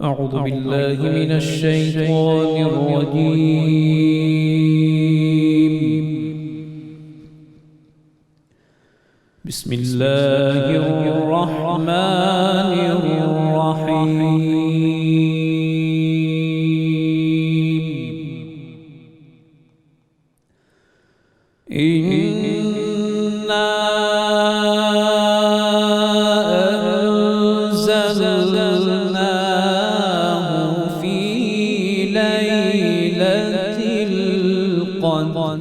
أعوذ بالله من الشيطان الرجيم. بسم الله الرحمن الرحيم. إنا أنزلناه في ليلة القدر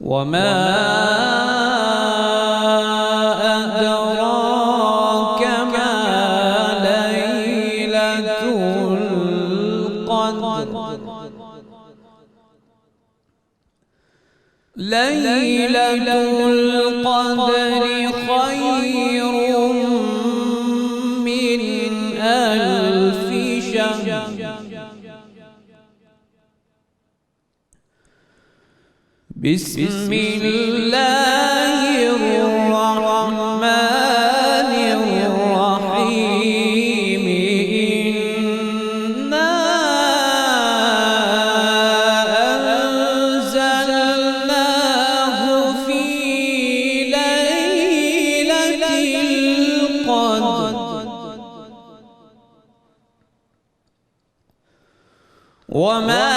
وما أدراك ما ليلة القدر. ليلة القدر خير من ألف شهر. بسم الله الرحمن الرحيم. إنا أنزلناه في ليلة القدر وما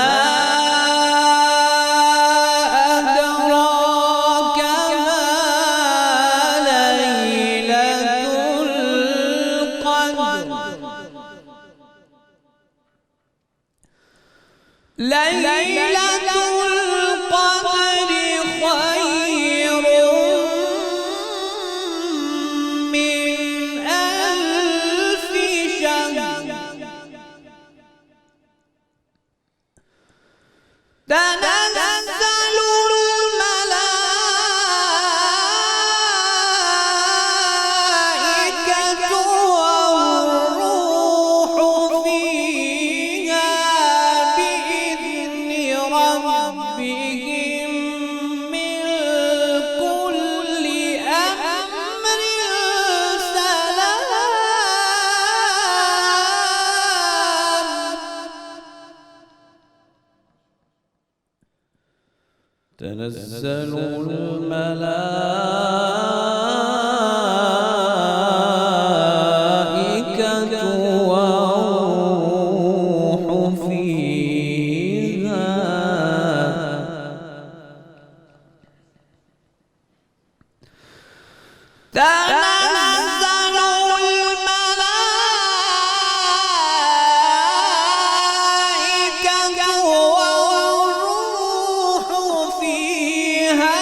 ليلة القدر خير من ألف شهر. تنزل الملائكة والروح فيها ربهم من كل أمر سلام. تنزل الملائكة والروح فيها تنزل الملائكة والروح فيها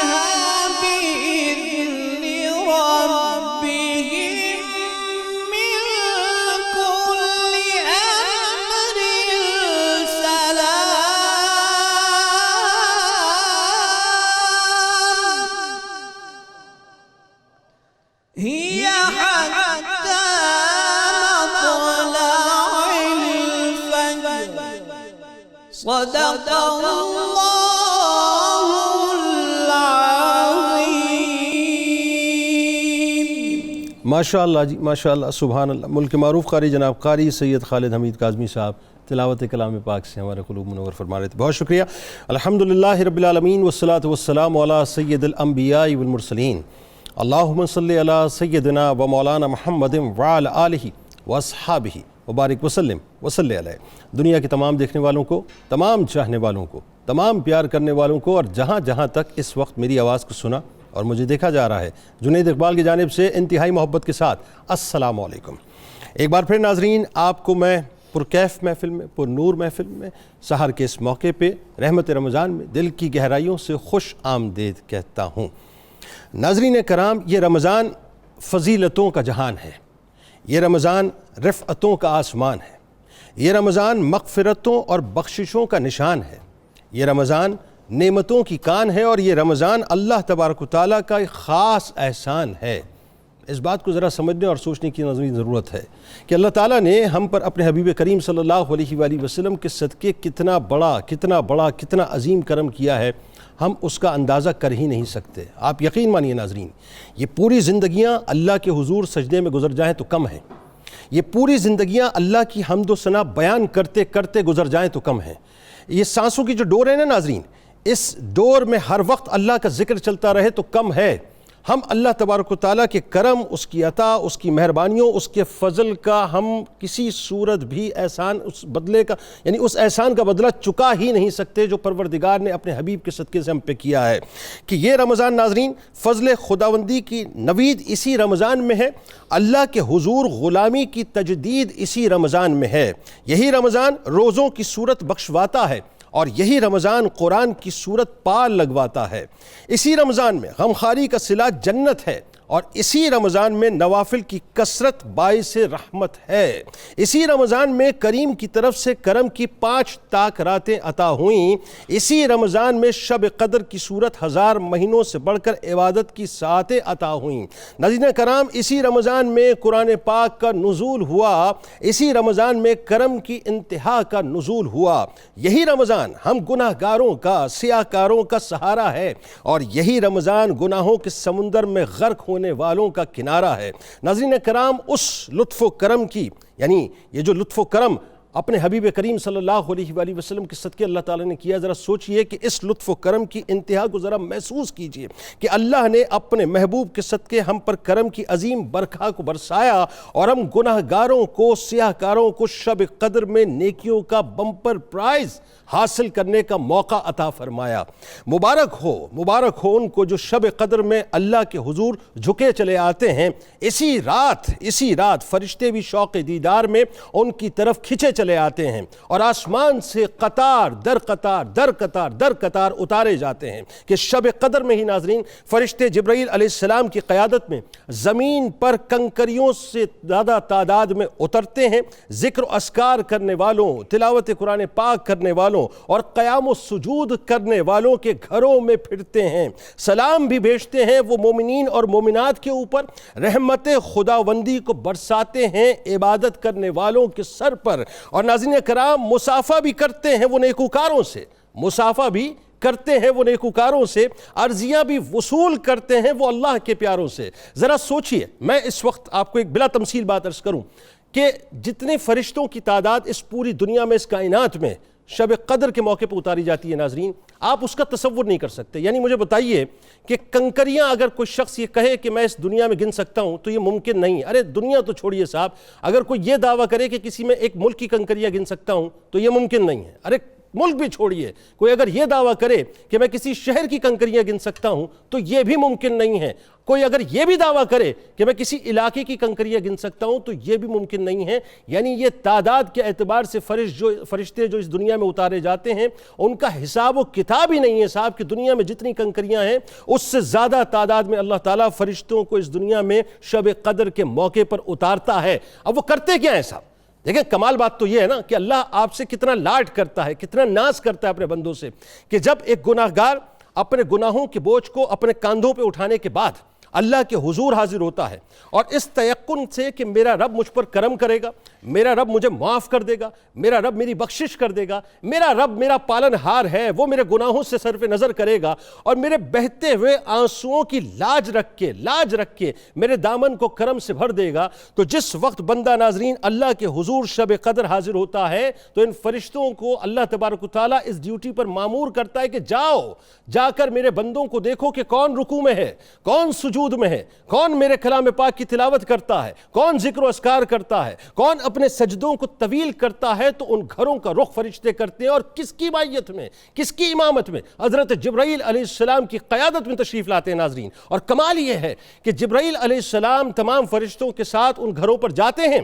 بإذن ربهم من كل أمر سلام. هي حتى مطلع الفجر. صدق الله العظيم. ماشاءاللہ جی ماشاءاللہ سبحان اللہ. ملک معروف قاری جناب قاری سید خالد حمید کاظمی صاحب تلاوت کلام پاک سے ہمارے قلوب منور فرما رہے تھے. بہت شکریہ. الحمدللہ رب العالمین والصلاة والسلام علی سید الانبیاء والمرسلین. اللہم صلی علی سیدنا و مولانا محمد وعلی آلہ واصحابہ وبارک وسلم وصلی علیہ. دنیا کے تمام دیکھنے والوں کو، تمام چاہنے والوں کو، تمام پیار کرنے والوں کو، اور جہاں جہاں تک اس وقت میری آواز کو سنا اور مجھے دیکھا جا رہا ہے، جنید اقبال کی جانب سے انتہائی محبت کے ساتھ السلام علیکم. ایک بار پھر ناظرین آپ کو میں پرکیف محفل میں، پر نور محفل میں، سحر کے اس موقع پہ رحمت رمضان میں دل کی گہرائیوں سے خوش آمدید کہتا ہوں. ناظرین کرام، یہ رمضان فضیلتوں کا جہان ہے، یہ رمضان رفعتوں کا آسمان ہے، یہ رمضان مغفرتوں اور بخششوں کا نشان ہے، یہ رمضان نعمتوں کی کان ہے، اور یہ رمضان اللہ تبارک و تعالیٰ کا ایک خاص احسان ہے. اس بات کو ذرا سمجھنے اور سوچنے کی نظری ضرورت ہے کہ اللہ تعالیٰ نے ہم پر اپنے حبیب کریم صلی اللہ علیہ وآلہ وسلم کے صدقے کتنا بڑا عظیم کرم کیا ہے. ہم اس کا اندازہ کر ہی نہیں سکتے۔ آپ یقین مانیے ناظرین، یہ پوری زندگیاں اللہ کے حضور سجدے میں گزر جائیں تو کم ہیں، یہ پوری زندگیاں اللہ کی حمد و ثنا بیان کرتے کرتے گزر جائیں تو کم ہیں۔ یہ سانسوں کی جو ڈور ہے نا ناظرین، اس ڈور میں ہر وقت اللہ کا ذکر چلتا رہے تو کم ہے۔ ہم اللہ تبارک و تعالیٰ کے کرم، اس کی عطا، اس کی مہربانیوں، اس کے فضل کا ہم کسی صورت بھی احسان اس بدلے کا یعنی اس احسان کا بدلہ چکا ہی نہیں سکتے جو پروردگار نے اپنے حبیب کے صدقے سے ہم پہ کیا ہے۔ کہ یہ رمضان ناظرین، فضل خداوندی کی نوید اسی رمضان میں ہے، اللہ کے حضور غلامی کی تجدید اسی رمضان میں ہے۔ یہی رمضان روزوں کی صورت بخشواتا ہے اور یہی رمضان قرآن کی صورت پال لگواتا ہے۔ اسی رمضان میں غمخواری کا صلہ جنت ہے اور اسی رمضان میں نوافل کی کثرت باعث رحمت ہے۔ اسی رمضان میں کریم کی طرف سے کرم کی 5 طاق راتیں عطا ہوئیں۔ اسی رمضان میں شب قدر کی صورت 1000 مہینوں سے بڑھ کر عبادت کی ساعتیں عطا ہوئیں۔ ناظرین کرام، اسی رمضان میں قرآن پاک کا نزول ہوا، اسی رمضان میں کرم کی انتہا کا نزول ہوا۔ یہی رمضان ہم گناہ گاروں کا، سیاہ کاروں کا سہارا ہے اور یہی رمضان گناہوں کے سمندر میں غرق ہونے والوں کا کنارہ ہے۔ ناظرین کرام، اس لطف و کرم کی یعنی یہ جو لطف و کرم اپنے حبیب کریم صلی اللہ علیہ وآلہ وسلم کے صدقے اللہ تعالیٰ نے کیا، ذرا سوچئے کہ اس لطف و کرم کی انتہا کو ذرا محسوس کیجئے کہ اللہ نے اپنے محبوب کے صدقے ہم پر کرم کی عظیم برکھا کو برسایا اور ہم گناہ گاروں کو، سیاہ کاروں کو شب قدر میں نیکیوں کا بمپر پرائز حاصل کرنے کا موقع عطا فرمایا۔ مبارک ہو ان کو جو شب قدر میں اللہ کے حضور جھکے چلے آتے ہیں۔ اسی رات فرشتے بھی شوق دیدار میں ان کی طرف کھچے چلے آتے ہیں اور آسمان سے قطار در قطار اتارے جاتے ہیں کہ شب قدر میں ہی ناظرین فرشتے جبرائیل علیہ السلام کی قیادت میں زمین پر کنکریوں سے زیادہ تعداد میں اترتے ہیں، ذکر و اذکار کرنے والوں، تلاوت قرآن پاک کرنے والوں اور قیام و سجود کرنے والوں کے گھروں میں پھرتے ہیں، سلام بھی بھیجتے ہیں وہ مومنین اور مومنات کے اوپر، رحمت خداوندی کو برساتے ہیں عبادت کرنے والوں کے سر پر، اور ناظرین کرام مصافحہ بھی کرتے ہیں وہ نیکوکاروں سے، عرضیاں بھی وصول کرتے ہیں وہ اللہ کے پیاروں سے۔ ذرا سوچئے، میں اس وقت آپ کو ایک بلا تمثیل بات عرض کروں کہ جتنے فرشتوں کی تعداد اس پوری دنیا میں، اس کائنات میں شب قدر کے موقع پہ اتاری جاتی ہے ناظرین، آپ اس کا تصور نہیں کر سکتے۔ یعنی مجھے بتائیے کہ کنکریاں اگر کوئی شخص یہ کہے کہ میں اس دنیا میں گن سکتا ہوں تو یہ ممکن نہیں۔ ارے دنیا تو چھوڑیے صاحب، اگر کوئی یہ دعویٰ کرے کہ کسی میں ایک ملک کی کنکریاں گن سکتا ہوں تو یہ ممکن نہیں ہے۔ ارے ملک بھی چھوڑیے، کوئی اگر یہ دعویٰ کرے کہ میں کسی شہر کی کنکریاں گن سکتا ہوں تو یہ بھی ممکن نہیں ہے۔ کوئی اگر یہ بھی دعویٰ کرے کہ میں کسی علاقے کی کنکریاں گن سکتا ہوں تو یہ بھی ممکن نہیں ہے۔ یعنی یہ تعداد کے اعتبار سے فرشتے جو اس دنیا میں اتارے جاتے ہیں ان کا حساب و کتاب ہی نہیں ہے صاحب کہ دنیا میں جتنی کنکریاں ہیں اس سے زیادہ تعداد میں اللہ تعالیٰ فرشتوں کو اس دنیا میں شب قدر کے موقع پر اتارتا ہے۔ اب وہ کرتے کیا ہیں صاحب؟ دیکھیں کمال بات تو یہ ہے نا کہ اللہ آپ سے کتنا لاڈ کرتا ہے، کتنا ناز کرتا ہے اپنے بندوں سے، کہ جب ایک گناہگار اپنے گناہوں کے بوجھ کو اپنے کاندھوں پہ اٹھانے کے بعد اللہ کے حضور حاضر ہوتا ہے اور اس تیقن سے کہ میرا رب مجھ پر کرم کرے گا، میرا رب مجھے معاف کر دے گا، میرا رب میری بخشش کر دے گا، میرا رب میرا پالن ہار ہے، وہ میرے گناہوں سے صرف نظر کرے گا اور میرے بہتے ہوئے آنسوؤں کی لاج رکھ کے میرے دامن کو کرم سے بھر دے گا، تو جس وقت بندہ ناظرین اللہ کے حضور شب قدر حاضر ہوتا ہے تو ان فرشتوں کو اللہ تبارک و تعالیٰ اس ڈیوٹی پر مامور کرتا ہے کہ جا کر میرے بندوں کو دیکھو کہ کون رکوع میں ہے، کون سجود میں ہے، کون میرے کلام پاک کی تلاوت کرتا ہے، کون ذکر و اذکار کرتا ہے، کون اپنے سجدوں کو طویل کرتا ہے، تو ان گھروں کا رخ فرشتے کرتے ہیں اور کس کی مائیت میں، کس کی امامت میں؟ حضرت جبرائیل علیہ السلام کی قیادت میں تشریف لاتے ہیں ناظرین۔ اور کمال یہ ہے کہ جبرائیل علیہ السلام تمام فرشتوں کے ساتھ ان گھروں پر جاتے ہیں،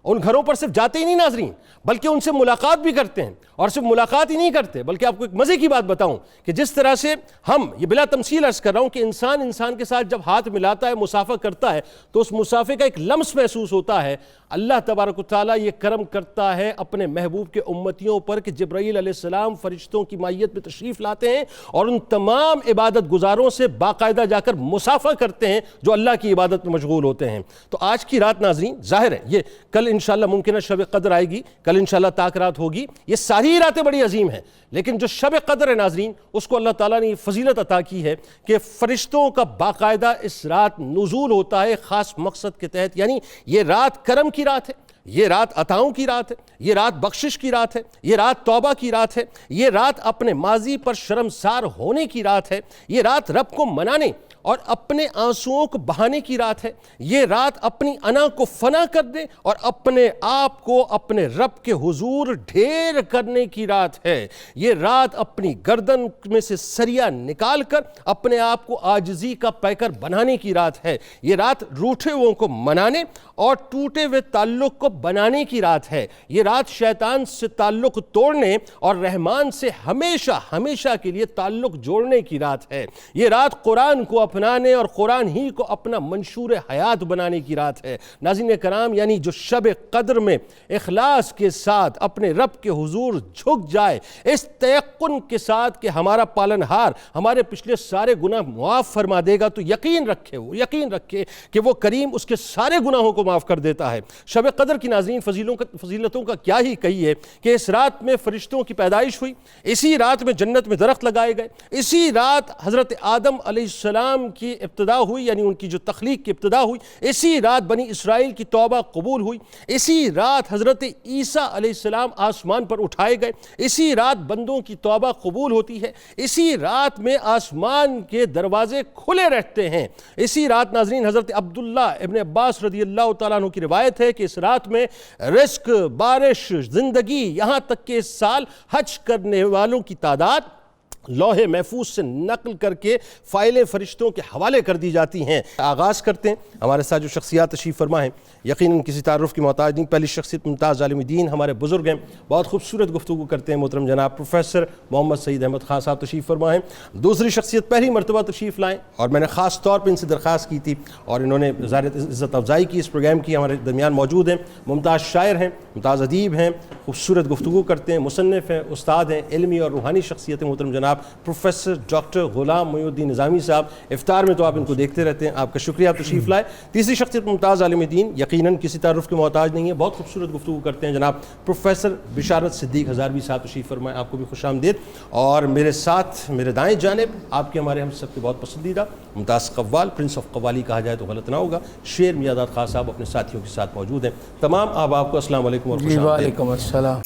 ان گھروں پر صرف جاتے ہی نہیں ناظرین بلکہ ان سے ملاقات بھی کرتے ہیں، اور صرف ملاقات ہی نہیں کرتے بلکہ آپ کو ایک مزے کی بات بتاؤں کہ جس طرح سے ہم یہ بلا تمثیل عرض کر رہا ہوں کہ انسان کے ساتھ جب ہاتھ ملاتا ہے، مصافحہ کرتا ہے تو اس مصافحے کا ایک لمس محسوس ہوتا ہے۔ اللہ تبارک و تعالیٰ یہ کرم کرتا ہے اپنے محبوب کے امتیوں پر کہ جبرائیل علیہ السلام فرشتوں کی مائیت میں تشریف لاتے ہیں اور ان تمام عبادت گزاروں سے باقاعدہ جا کر مصافحہ کرتے ہیں جو اللہ کی عبادت میں مشغول ہوتے ہیں۔ تو آج کی رات ناظرین ظاہر ہے یہ کل انشاءاللہ ممکنہ شب قدر آئے گی، کل انشاءاللہ تاک رات ہوگی. یہ ساری راتیں بڑی عظیم ہیں، لیکن جو شب قدر ہے ناظرین، اس کو اللہ تعالیٰ نے یہ فضیلت عطا کی ہے کہ فرشتوں کا باقاعدہ اس رات نزول ہوتا ہے خاص مقصد کے تحت. یعنی یہ رات کرم کی رات ہے، یہ رات عطاؤں کی رات ہے، یہ رات بخشش کی رات ہے، یہ رات توبہ کی رات ہے، یہ رات اپنے ماضی پر شرمسار ہونے کی رات ہے، یہ رات رب کو منانے اور اپنے آنسوؤں کو بہانے کی رات ہے، یہ رات اپنی انا کو فنا کرنے اور اپنے آپ کو اپنے رب کے حضور ڈھیر کرنے کی رات ہے. یہ رات اپنی گردن میں سے سریا نکال کر اپنے آپ کو عاجزی کا پیکر بنانے کی رات ہے. یہ رات روٹھے ہوئوں کو منانے اور ٹوٹے ہوئے تعلق کو بنانے کی رات ہے. یہ رات شیطان سے تعلق توڑنے اور رحمان سے ہمیشہ ہمیشہ کے لیے تعلق جوڑنے کی رات ہے. یہ رات قرآن کو اپنانے اور قرآن ہی کو اپنا منشور حیات بنانے کی رات ہے. ناظرین کرام، یعنی جو شب قدر میں اخلاص کے ساتھ اپنے رب کے حضور جھک جائے، اس تیقن کے ساتھ کہ ہمارا پالنہار ہمارے پچھلے سارے گناہ معاف فرما دے گا، تو یقین رکھے کہ وہ کریم اس کے سارے گناہوں کو معاف کر دیتا ہے. شب قدر کی ناظرین فضیلتوں کا کیا ہی کہیے کہ اس رات میں فرشتوں کی پیدائش ہوئی، اسی رات میں جنت میں درخت لگائے گئے، اسی رات حضرت آدم علیہ السلام کی ابتدا ہوئی، یعنی ان کی جو تخلیق کی ابتدا ہوئی، اسی رات بنی اسرائیل کی توبہ قبول ہوئی، اسی رات حضرت عیسیٰ علیہ السلام آسمان پر اٹھائے گئے، اسی رات بندوں کی توبہ قبول ہوتی ہے، اسی رات میں آسمان کے دروازے کھلے رہتے ہیں. اسی رات ناظرین حضرت عبداللہ ابن عباس رضی اللہ تعالیٰ عنہ کی روایت ہے کہ اس رات میں رزق، بارش، زندگی، یہاں تک کہ اس سال حج کرنے والوں کی تعداد لوح محفوظ سے نقل کر کے فائلیں فرشتوں کے حوالے کر دی جاتی ہیں. آغاز کرتے ہیں. ہمارے ساتھ جو شخصیات تشریف فرما ہیں یقیناً کسی تعارف کی محتاج نہیں. پہلی شخصیت ممتاز عالم دین ہمارے بزرگ ہیں، بہت خوبصورت گفتگو کرتے ہیں، محترم جناب پروفیسر محمد سعید احمد خان صاحب تشریف فرما ہیں. دوسری شخصیت پہلی مرتبہ تشریف لائیں اور میں نے خاص طور پہ ان سے درخواست کی تھی اور انہوں نے ظاہر عزت افزائی کی اس پروگرام کی. ہمارے درمیان موجود ہیں، ممتاز شاعر ہیں، ممتاز ادیب ہیں، خوبصورت گفتگو کرتے ہیں، مصنف ہیں، استاد ہیں، علمی اور روحانی شخصیت ہیں، محترم جناب پروفیسر ڈاکٹر غلام محی الدین نظامی صاحب. افطار میں تو آپ ان کو دیکھتے رہتے ہیں، آپ کا شکریہ آپ تشریف لائے. تیسری شخصیت ممتاز عالم دین یقیناً کسی تعارف کے محتاج نہیں ہے، بہت خوبصورت گفتگو کرتے ہیں، جناب پروفیسر بشارت صدیق ہزاروی صاحب تشریف فرمائیں. آپ کو بھی خوش آمدید. اور میرے ساتھ میرے دائیں جانب آپ کے ہمارے ہم سب کے بہت پسندیدہ ممتاز قوال، پرنس آف قوالی کہا جائے تو غلط نہ ہوگا، شیر میاداد خان صاحب اپنے ساتھیوں کے ساتھ موجود ہیں. تمام آپ کو السلام علیکم اور خوش آمدید. وعلیکم السلام.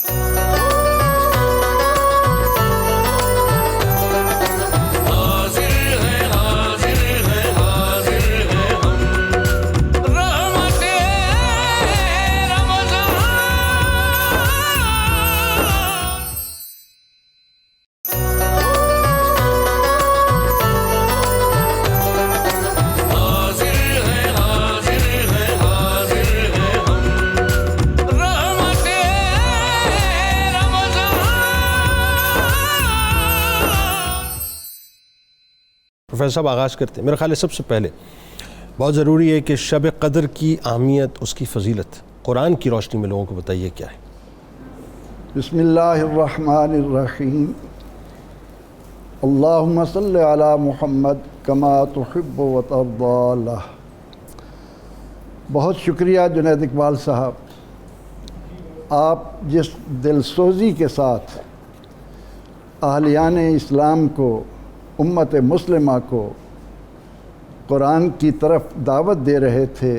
پروفیسر صاحب آغاز کرتے ہیں. میرا خیال ہے سب سے پہلے بہت ضروری ہے کہ شب قدر کی اہمیت، اس کی فضیلت قرآن کی روشنی میں لوگوں کو بتائیے کیا ہے. بسم اللہ الرحمن الرحیم. اللہم صلی علی محمد کما تحب و ترضی. بہت شکریہ جنید اقبال صاحب، آپ جس دل سوزی کے ساتھ اہلیان اسلام کو، امت مسلمہ کو قرآن کی طرف دعوت دے رہے تھے،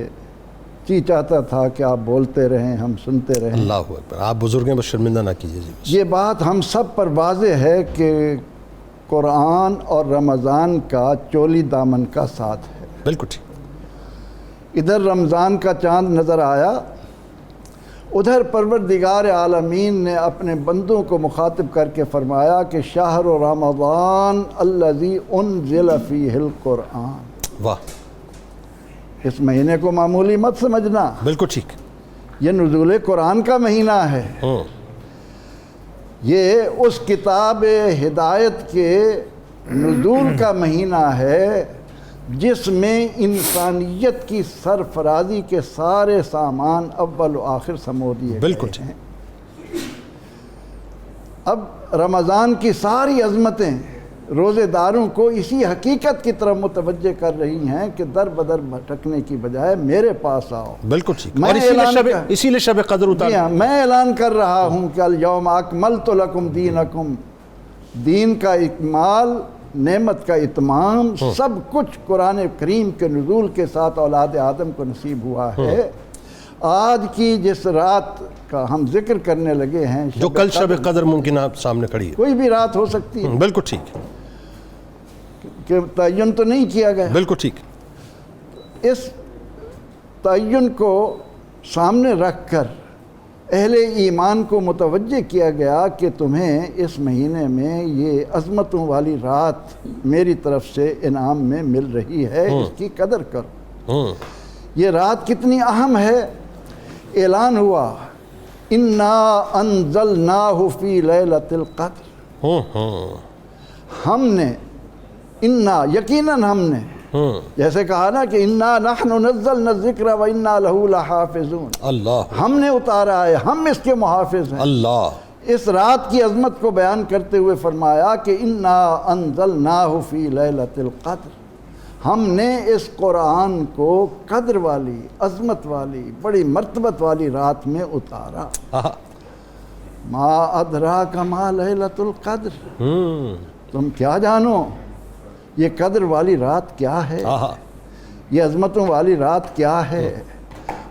جی چاہتا تھا کہ آپ بولتے رہیں، ہم سنتے رہیں. اللہ اکبر. آپ بزرگ ہیں، بس شرمندہ نہ کیجیے. جی یہ بات ہم سب پر واضح ہے کہ قرآن اور رمضان کا چولی دامن کا ساتھ ہے. بالکل ٹھیک. ادھر رمضان کا چاند نظر آیا، ادھر پروردگار عالمین نے اپنے بندوں کو مخاطب کر کے فرمایا کہ شہر رمضان الذی انزل فیہ القرآن. واہ. اس مہینے کو معمولی مت سمجھنا، بالکل ٹھیک. یہ نزول قرآن کا مہینہ ہے. یہ اس کتاب ہدایت کے نزول کا مہینہ ہے جس میں انسانیت کی سرفرازی کے سارے سامان اول و آخر سمو دیے بالکل ہیں. اب رمضان کی ساری عظمتیں روزے داروں کو اسی حقیقت کی طرف متوجہ کر رہی ہیں کہ در بدر بھٹکنے کی بجائے میرے پاس آؤ۔ بالکل ٹھیک، میں اور اسی لیے شب قدر اتار، جی ہاں، میں اعلان کر رہا ہوں کہ الیوم اکملت لکم دینکم، دین کا اکمال، نعمت کا اتمام، سب کچھ قرآن کریم کے نزول کے ساتھ اولاد آدم کو نصیب ہوا ہے۔ آج کی جس رات کا ہم ذکر کرنے لگے ہیں، جو کل شب قدر ممکن آپ سامنے کھڑی ہے، کوئی بھی رات ہو سکتی ہے، بالکل ٹھیک، کہ تعین تو نہیں کیا گیا۔ بالکل ٹھیک، اس تعین کو سامنے رکھ کر اہل ایمان کو متوجہ کیا گیا کہ تمہیں اس مہینے میں یہ عظمتوں والی رات میری طرف سے انعام میں مل رہی ہے، اس کی قدر کرو۔ یہ رات کتنی اہم ہے، اعلان ہوا انا انزلناہ فی لیلۃ القدر، ہم نے، انا یقیناً ہم نے، جیسے کہا نا کہ انا نحن نزلنا الذکر و انا لہ لحافظون، اللہ، ہم نے اتارا ہے، ہم اس کے محافظ ہیں۔ اللہ، اس رات کی عظمت کو بیان کرتے ہوئے فرمایا کہ انا انزلناہ فی لیلۃ القدر، ہم نے اس قرآن کو قدر والی، عظمت والی، بڑی مرتبت والی رات میں اتارا۔ ما ادراک ما لیلۃ القدر، تم کیا جانو یہ قدر والی رات کیا ہے، یہ عظمتوں والی رات کیا ہے۔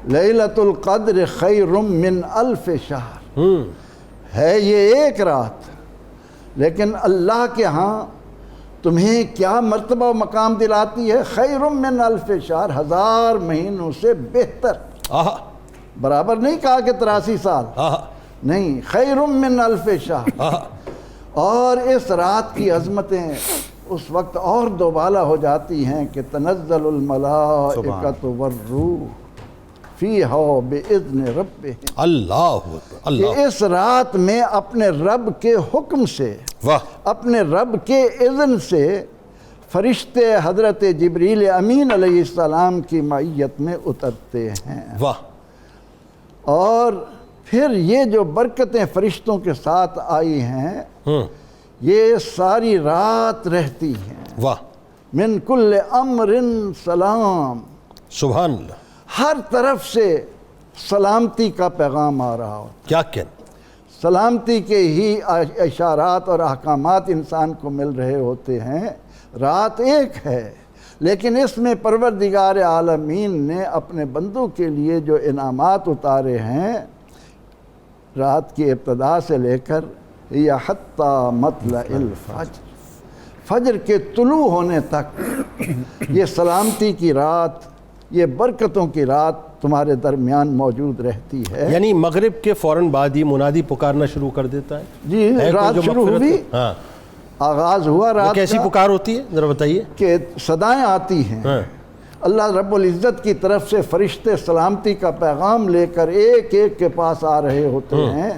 لیلۃ القدر خیر من الف شہر، ہے یہ ایک رات، لیکن اللہ کے ہاں تمہیں کیا مرتبہ و مقام دلاتی ہے، خیر من الف شہر، 1000 مہینوں سے بہتر۔ برابر نہیں کہا کہ 83 سال، نہیں، خیر من الف شہر۔ اور اس رات کی عظمتیں اس وقت اور دوبالا ہو جاتی ہیں کہ تنزل الملائکۃ والروح فیہا بإذن ربہم، اللہ، کہ اس رات میں اپنے رب کے حکم سے، اپنے رب کے اذن سے فرشتے حضرت جبریل امین علیہ السلام کی معیت میں اترتے ہیں۔ اور پھر یہ جو برکتیں فرشتوں کے ساتھ آئی ہیں، یہ ساری رات رہتی ہیں۔ من کل امر سلام، سبحان اللہ، ہر طرف سے سلامتی کا پیغام آ رہا ہو، کیا کہنا، سلامتی کے ہی اشارات اور احکامات انسان کو مل رہے ہوتے ہیں۔ رات ایک ہے، لیکن اس میں پروردگار عالمین نے اپنے بندوں کے لیے جو انعامات اتارے ہیں، رات کی ابتدا سے لے کر یا حتی مطلع الفجر، فجر کے طلوع ہونے تک یہ سلامتی کی رات، یہ برکتوں کی رات تمہارے درمیان موجود رہتی ہے۔ یعنی مغرب کے فوراً بعد یہ منادی پکارنا شروع کر دیتا ہے؟ جی، رات شروع ہوئی، آغاز ہوا رات کا۔ کیسی پکار ہوتی ہے ذرا بتائیے؟ کہ صدائیں آتی ہیں، اللہ رب العزت کی طرف سے فرشتے سلامتی کا پیغام لے کر ایک ایک کے پاس آ رہے ہوتے ہیں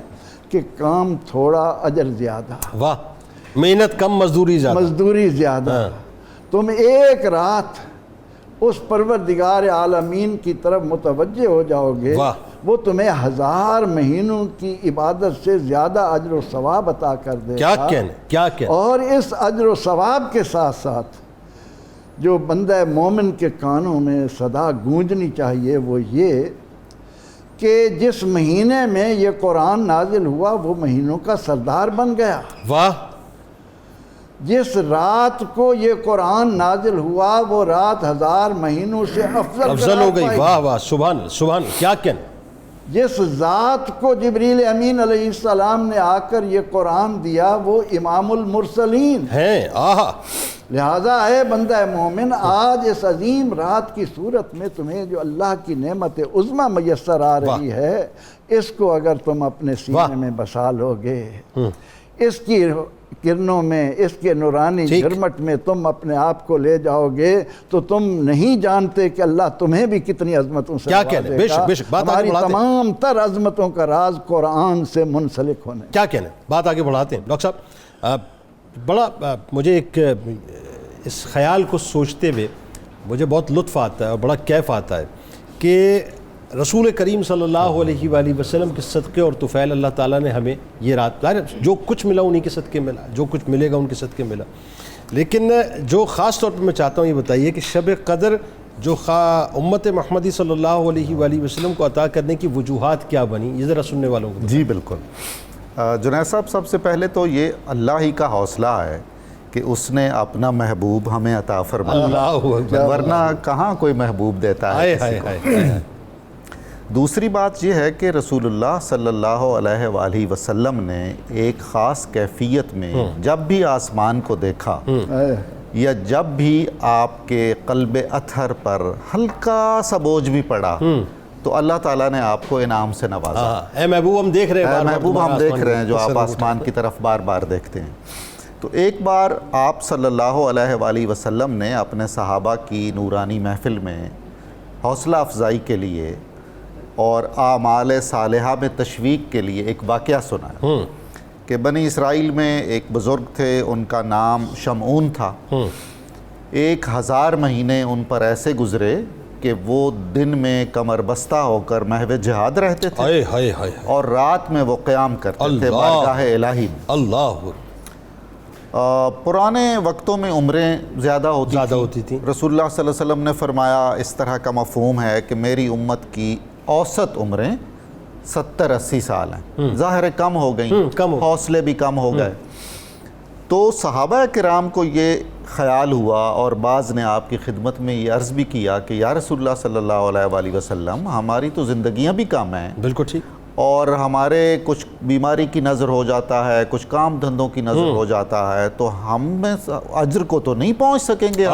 کہ کام تھوڑا، اجر زیادہ، واہ، محنت کم، مزدوری زیادہ، مزدوری زیادہ، تم ایک رات اس پروردگار عالمین کی طرف متوجہ ہو جاؤ گے، وہ تمہیں 1000 مہینوں کی عبادت سے زیادہ اجر و ثواب عطا کر دے گا۔ کیا کہنے، کیا کہنے۔ اور اس اجر و ثواب کے ساتھ ساتھ جو بندہ مومن کے کانوں میں صدا گونجنی چاہیے وہ یہ کہ جس مہینے میں یہ قرآن نازل ہوا وہ مہینوں کا سردار بن گیا۔ واہ، جس رات کو یہ قرآن نازل ہوا وہ رات 1000 مہینوں سے افضل ہو گئی۔ واہ واہ، سبحان سبحان، کیا کہنے۔ جس ذات کو جبریل امین علیہ السلام نے آ کر یہ قرآن دیا وہ امام المرسلین ہیں۔ آہا، لہذا اے بندہ مومن، آج اس عظیم رات کی صورت میں تمہیں جو اللہ کی نعمت عظمیٰ میسر آ رہی ہے، اس کو اگر تم اپنے سینے میں بسا لو گے، اس کی کرنوں میں، اس کے نورانی جھرمٹ میں تم اپنے آپ کو لے جاؤ گے تو تم نہیں جانتے کہ اللہ تمہیں بھی کتنی عظمتوں سے نوازے گا۔ بے شک بے شک، بات آگے ہماری بڑھاتے ہیں۔ تمام تر عظمتوں کا راز قرآن سے منسلک ہونے۔ کیا کہنے، بات آگے بڑھاتے ہیں۔ ڈاکٹر صاحب، بڑا مجھے ایک اس خیال کو سوچتے ہوئے مجھے بہت لطف آتا ہے اور بڑا کیف آتا ہے کہ رسول کریم صلی اللہ علیہ وآلہ وسلم کے صدقے اور طفیل اللہ تعالیٰ نے ہمیں یہ رات، جو کچھ ملا انہی کے صدقے ملا، جو کچھ ملے گا ان کے صدقے ملا. لیکن جو خاص طور پر میں چاہتا ہوں یہ بتائیے کہ شب قدر جو امت محمدی صلی اللہ علیہ وآلہ وسلم کو عطا کرنے کی وجوہات کیا بنی، یہ ذرا سننے والوں کو. جی بالکل. جنید صاحب، سب سے پہلے تو یہ اللہ ہی کا حوصلہ ہے کہ اس نے اپنا محبوب ہمیں عطا فرمایا. اللہ اکبر. ورنہ کہاں کوئی محبوب دیتا ہے کسی کو. دوسری بات یہ ہے کہ رسول اللہ صلی اللہ علیہ وآلہ وسلم نے ایک خاص کیفیت میں جب بھی آسمان کو دیکھا یا جب بھی آپ کے قلب اطہر پر ہلکا سا بوجھ بھی پڑا تو اللہ تعالیٰ نے آپ کو انعام سے نوازا. اے محبوب ہم دیکھ رہے ہیں، اے محبوب ہم دیکھ رہے ہیں، جو آپ آسمان کی طرف بار بار دیکھتے ہیں. تو ایک بار آپ صلی اللہ علیہ وآلہ وسلم نے اپنے صحابہ کی نورانی محفل میں حوصلہ افزائی کے لیے اور اعمال صالحہ میں تشویق کے لیے ایک واقعہ سنا کہ بنی اسرائیل میں ایک بزرگ تھے، ان کا نام شمعون تھا. 1000 مہینے ان پر ایسے گزرے کہ وہ دن میں کمر بستہ ہو کر محو جہاد رہتے تھے اور رات میں وہ قیام کرتے تھے بارگاہ الہی میں. اللہ. پرانے وقتوں میں عمریں زیادہ ہوتی تھیں. رسول اللہ صلی اللہ علیہ وسلم نے فرمایا، اس طرح کا مفہوم ہے کہ میری امت کی اوسط عمریں 70-80 سال ہیں. ظاہر کم ہو گئیں، حوصلے بھی کم ہو گئے. تو صحابہ کرام کو یہ خیال ہوا اور بعض نے آپ کی خدمت میں یہ عرض بھی کیا کہ یا رسول اللہ صلی اللہ علیہ وآلہ وسلم، ہماری تو زندگیاں بھی کم ہیں. بالکل ٹھیک. اور ہمارے کچھ بیماری کی نظر ہو جاتا ہے، کچھ کام دھندوں کی نظر ہو جاتا ہے، تو ہم اجر کو تو نہیں پہنچ سکیں گے.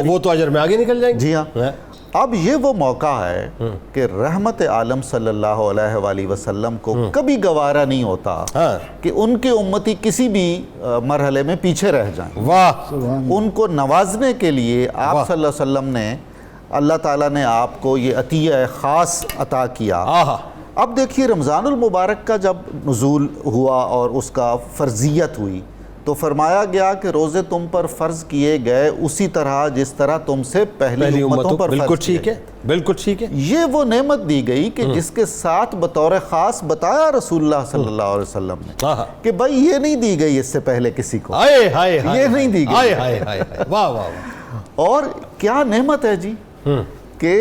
وہ تو اجر میں آگے نکل جائیں گے. جی ہاں. اب یہ وہ موقع ہے کہ رحمت عالم صلی اللہ علیہ وآلہ وسلم کو کبھی گوارا نہیں ہوتا کہ ان کے امتی کسی بھی مرحلے میں پیچھے رہ جائیں. واہ. ان کو نوازنے کے لیے آپ صلی اللہ علیہ وسلم نے، اللہ تعالیٰ نے آپ کو یہ عطیہ خاص عطا کیا. اب دیکھیے، رمضان المبارک کا جب نزول ہوا اور اس کا فرضیت ہوئی تو فرمایا گیا کہ روزے تم پر فرض کیے گئے اسی طرح جس طرح تم سے پہلی امتوں پر فرض کیے گئے. بالکل ٹھیک ہے. یہ وہ نعمت دی گئی کہ جس کے ساتھ بطور خاص بتایا رسول اللہ صلی اللہ علیہ وسلم نے کہ بھائی یہ نہیں دی گئی اس سے پہلے کسی کو، یہ نہیں دی گئی. واہ واہ. اور کیا نعمت ہے جی کہ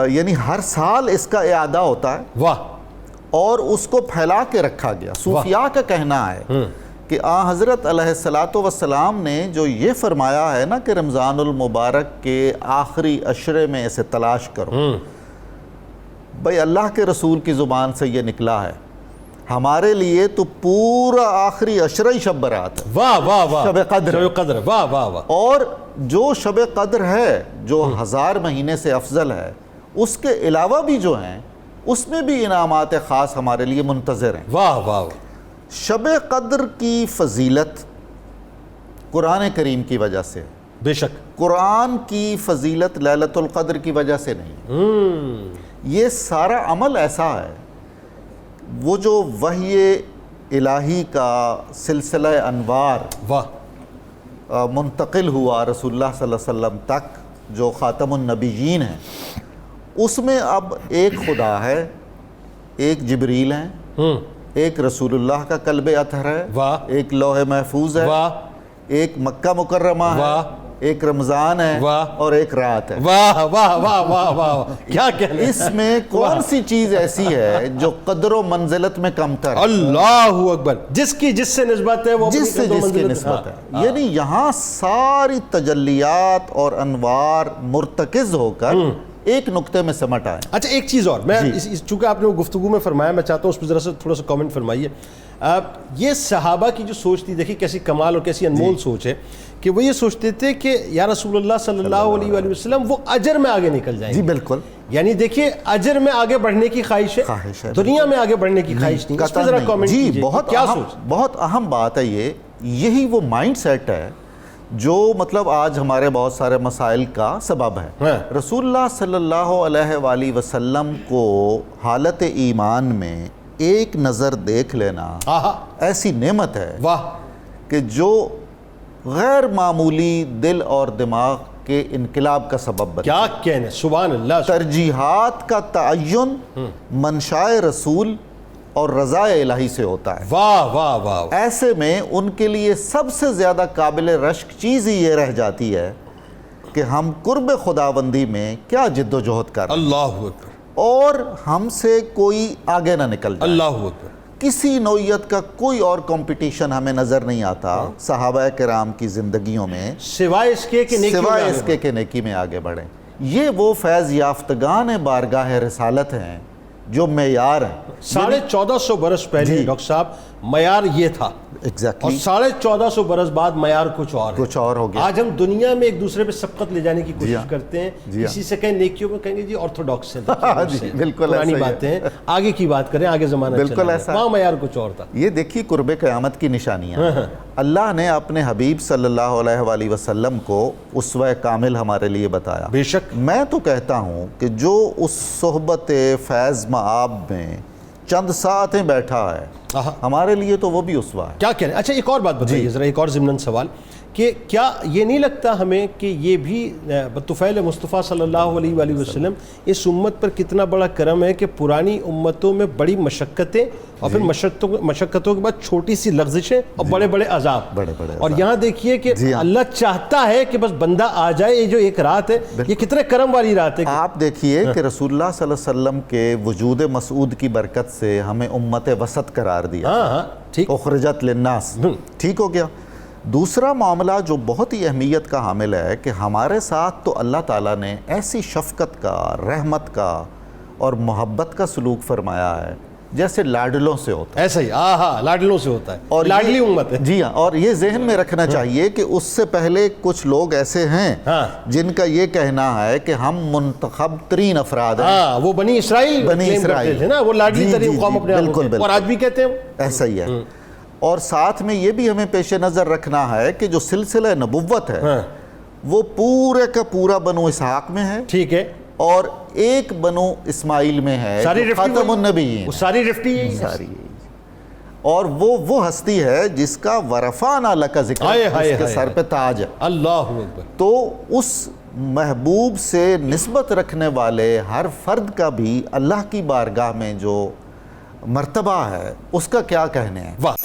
یعنی ہر سال اس کا اعادہ ہوتا ہے. واہ. اور اس کو پھیلا کے رکھا گیا. صوفیاء کا کہنا ہے کہ حضرت علیہ الصلاۃ والسلام نے جو یہ فرمایا ہے نا کہ رمضان المبارک کے آخری عشرے میں اسے تلاش کرو، بھئی اللہ کے رسول کی زبان سے یہ نکلا ہے. ہمارے لیے تو پورا آخری عشرہ ہی شب برات ہے. واہ واہ واہ. شب قدر. واہ واہ واہ. اور جو شب قدر ہے جو 1000 مہینے سے افضل ہے، اس کے علاوہ بھی جو ہیں اس میں بھی انعامات خاص ہمارے لیے منتظر ہیں. واہ واہ. شب قدر کی فضیلت قرآن کریم کی وجہ سے، بے شک قرآن کی فضیلت لیلۃ القدر کی وجہ سے نہیں. یہ سارا عمل ایسا ہے، وہ جو وحی الہی کا سلسلہ انوار منتقل ہوا رسول اللہ صلی اللہ علیہ وسلم تک، جو خاتم النبیین ہیں، اس میں اب ایک خدا ہے، ایک جبریل ہیں، ایک رسول اللہ کا قلب اطہر ہے، ایک لوح محفوظ ہے، ایک مکہ مکرمہ ہے، ایک رمضان ہے، اور ایک رات ہے. واہ واہ واہ واہ واہ. کیا کہنا. اس میں کون سی چیز ایسی ہے جو قدر و منزلت میں کم تر ہے؟ اللہ اکبر. جس سے نسبت ہے وہ جس سے جس کی نسبت ہے. یعنی یہاں ساری تجلیات اور انوار مرتکز ہو کر ایک نقطے میں سمٹ آئے. اچھا ایک چیز اور، میں چونکہ آپ نے وہ گفتگو میں فرمایا، میں چاہتا ہوں اس پہ ذرا سا تھوڑا سا کامنٹ فرمائیے. یہ صحابہ کی جو سوچ تھی، دیکھیے کیسی کمال اور کیسی انمول سوچ ہے کہ وہ یہ سوچتے تھے کہ یا رسول اللہ صلی اللہ علیہ وآلہ وسلم وہ اجر میں آگے نکل جائیں گے. جی بالکل. یعنی دیکھیے اجر میں آگے بڑھنے کی خواہش ہے، دنیا میں آگے بڑھنے کی خواہش نہیں. اس پہ ذرا کامنٹ کیجئے. جی بہت اہم بات ہے یہ. یہی وہ مائنڈ سیٹ ہے جو مطلب آج ہمارے بہت سارے مسائل کا سبب ہے. رسول اللہ صلی اللہ علیہ وآلہ وسلم کو حالت ایمان میں ایک نظر دیکھ لینا ایسی نعمت ہے کہ جو غیر معمولی دل اور دماغ کے انقلاب کا سبب بنتی کیا کہنے، سبحان اللہ. ترجیحات کا تعین منشاء رسول اور رضا الہی سے ہوتا ہے. واہ واہ واہ. ایسے میں ان کے لیے سب سے زیادہ قابل رشک چیز ہی یہ رہ جاتی ہے کہ ہم قرب خداوندی میں کیا جد و جہد کر رہے ہیں اللہ اکبر، اور ہم سے کوئی آگے نہ نکل جائے. اللہ اکبر. کسی نوعیت کا کوئی اور کمپٹیشن ہمیں نظر نہیں آتا صحابہ کرام کی زندگیوں میں سوائے اس کے کہ نیکی سوائے میں اس کے کہ نیکی میں آگے بڑھیں. یہ وہ فیض یافتگان بارگاہ رسالت ہیں جو معیار ہیں. 1450 برس پہلے ڈاکٹر صاحب معیار یہ تھا، اور ایگزیکٹلی 1450 برس بعد معیار کچھ اور ہو گیا. آج ہم دنیا میں ایک دوسرے پہ سبقت لے جانے کی جی کوشش ہاں. کرتے ہیں. جی ہاں. کسی سے کہیں نیکیوں میں کہیں گے جی آرتھوڈاکس ہیں، جی بالکل پرانی ایسا ہی ہے. باتیں ہیں، آگے کی بات کریں، آگے زمانہ بالکل چلا ایسا گیا. وہاں معیار کچھ اور تھا. یہ دیکھیے قرب قیامت کی نشانیاں. اللہ نے اپنے حبیب صلی اللہ علیہ وآلہ وسلم کو اسوہ کامل ہمارے لیے بتایا. بے شک. میں تو کہتا ہوں کہ جو اس صحبت فیض مآب میں چند ساعتیں بیٹھا ہے ہمارے لیے تو وہ بھی اسوہ ہے. کیا کہہ رہے ہیں؟ اچھا ایک اور بات بتائیے ذرا، ایک اور ضمناً سوال کہ کیا یہ نہیں لگتا ہمیں کہ یہ بھی بطفیل مصطفیٰ صلی اللہ علیہ وآلہ وسلم اس امت پر کتنا بڑا کرم ہے کہ پرانی امتوں میں بڑی مشقتیں اور پھر مشقتوں کے بعد چھوٹی سی لغزشیں اور بڑے بڑے عذاب، اور یہاں دیکھیے کہ اللہ چاہتا ہے کہ بس بندہ آ جائے. یہ جو ایک رات ہے یہ کتنے کرم والی رات ہے. آپ دیکھیے کہ رسول اللہ صلی اللہ علیہ وسلم کے وجود مسعود کی برکت سے ہمیں امت وسط قرار دیا. ہاں ٹھیک، اخرجت للناس. ٹھیک ہو گیا. دوسرا معاملہ جو بہت ہی اہمیت کا حامل ہے کہ ہمارے ساتھ تو اللہ تعالیٰ نے ایسی شفقت کا، رحمت کا اور محبت کا سلوک فرمایا ہے جیسے لاڈلوں سے ہوتا ہے. ایسا ہی لاڈلوں سے ہوتا ہے، اور لاڈلی امت ہے. جی ہاں. اور یہ ذہن میں رکھنا چاہیے کہ اس سے پہلے کچھ لوگ ایسے ہیں جن کا یہ کہنا ہے کہ ہم منتخب ترین افراد ہیں. وہ بنی اسرائیل تھے نا، وہ لاڈلی ترین قوم اپنے آپ کو، اور آج بھی کہتے ہیں ایسا ہی ہے. اور ساتھ میں یہ بھی ہمیں پیش نظر رکھنا ہے کہ جو سلسلہ نبوت ہے وہ پورے کا پورا بنو اسحاق میں ہے. ٹھیک ہے. اور ایک بنو اسماعیل میں ہے خاتم النبیین. ساری رفٹی ساری. اور وہ ہستی ہے جس کا ورفعنا لک ذکر، اس کے سر پہ تاج ہے. اللہ اکبر. تو اس محبوب سے نسبت رکھنے والے ہر فرد کا بھی اللہ کی بارگاہ میں جو مرتبہ ہے اس کا کیا کہنے ہیں. واہ.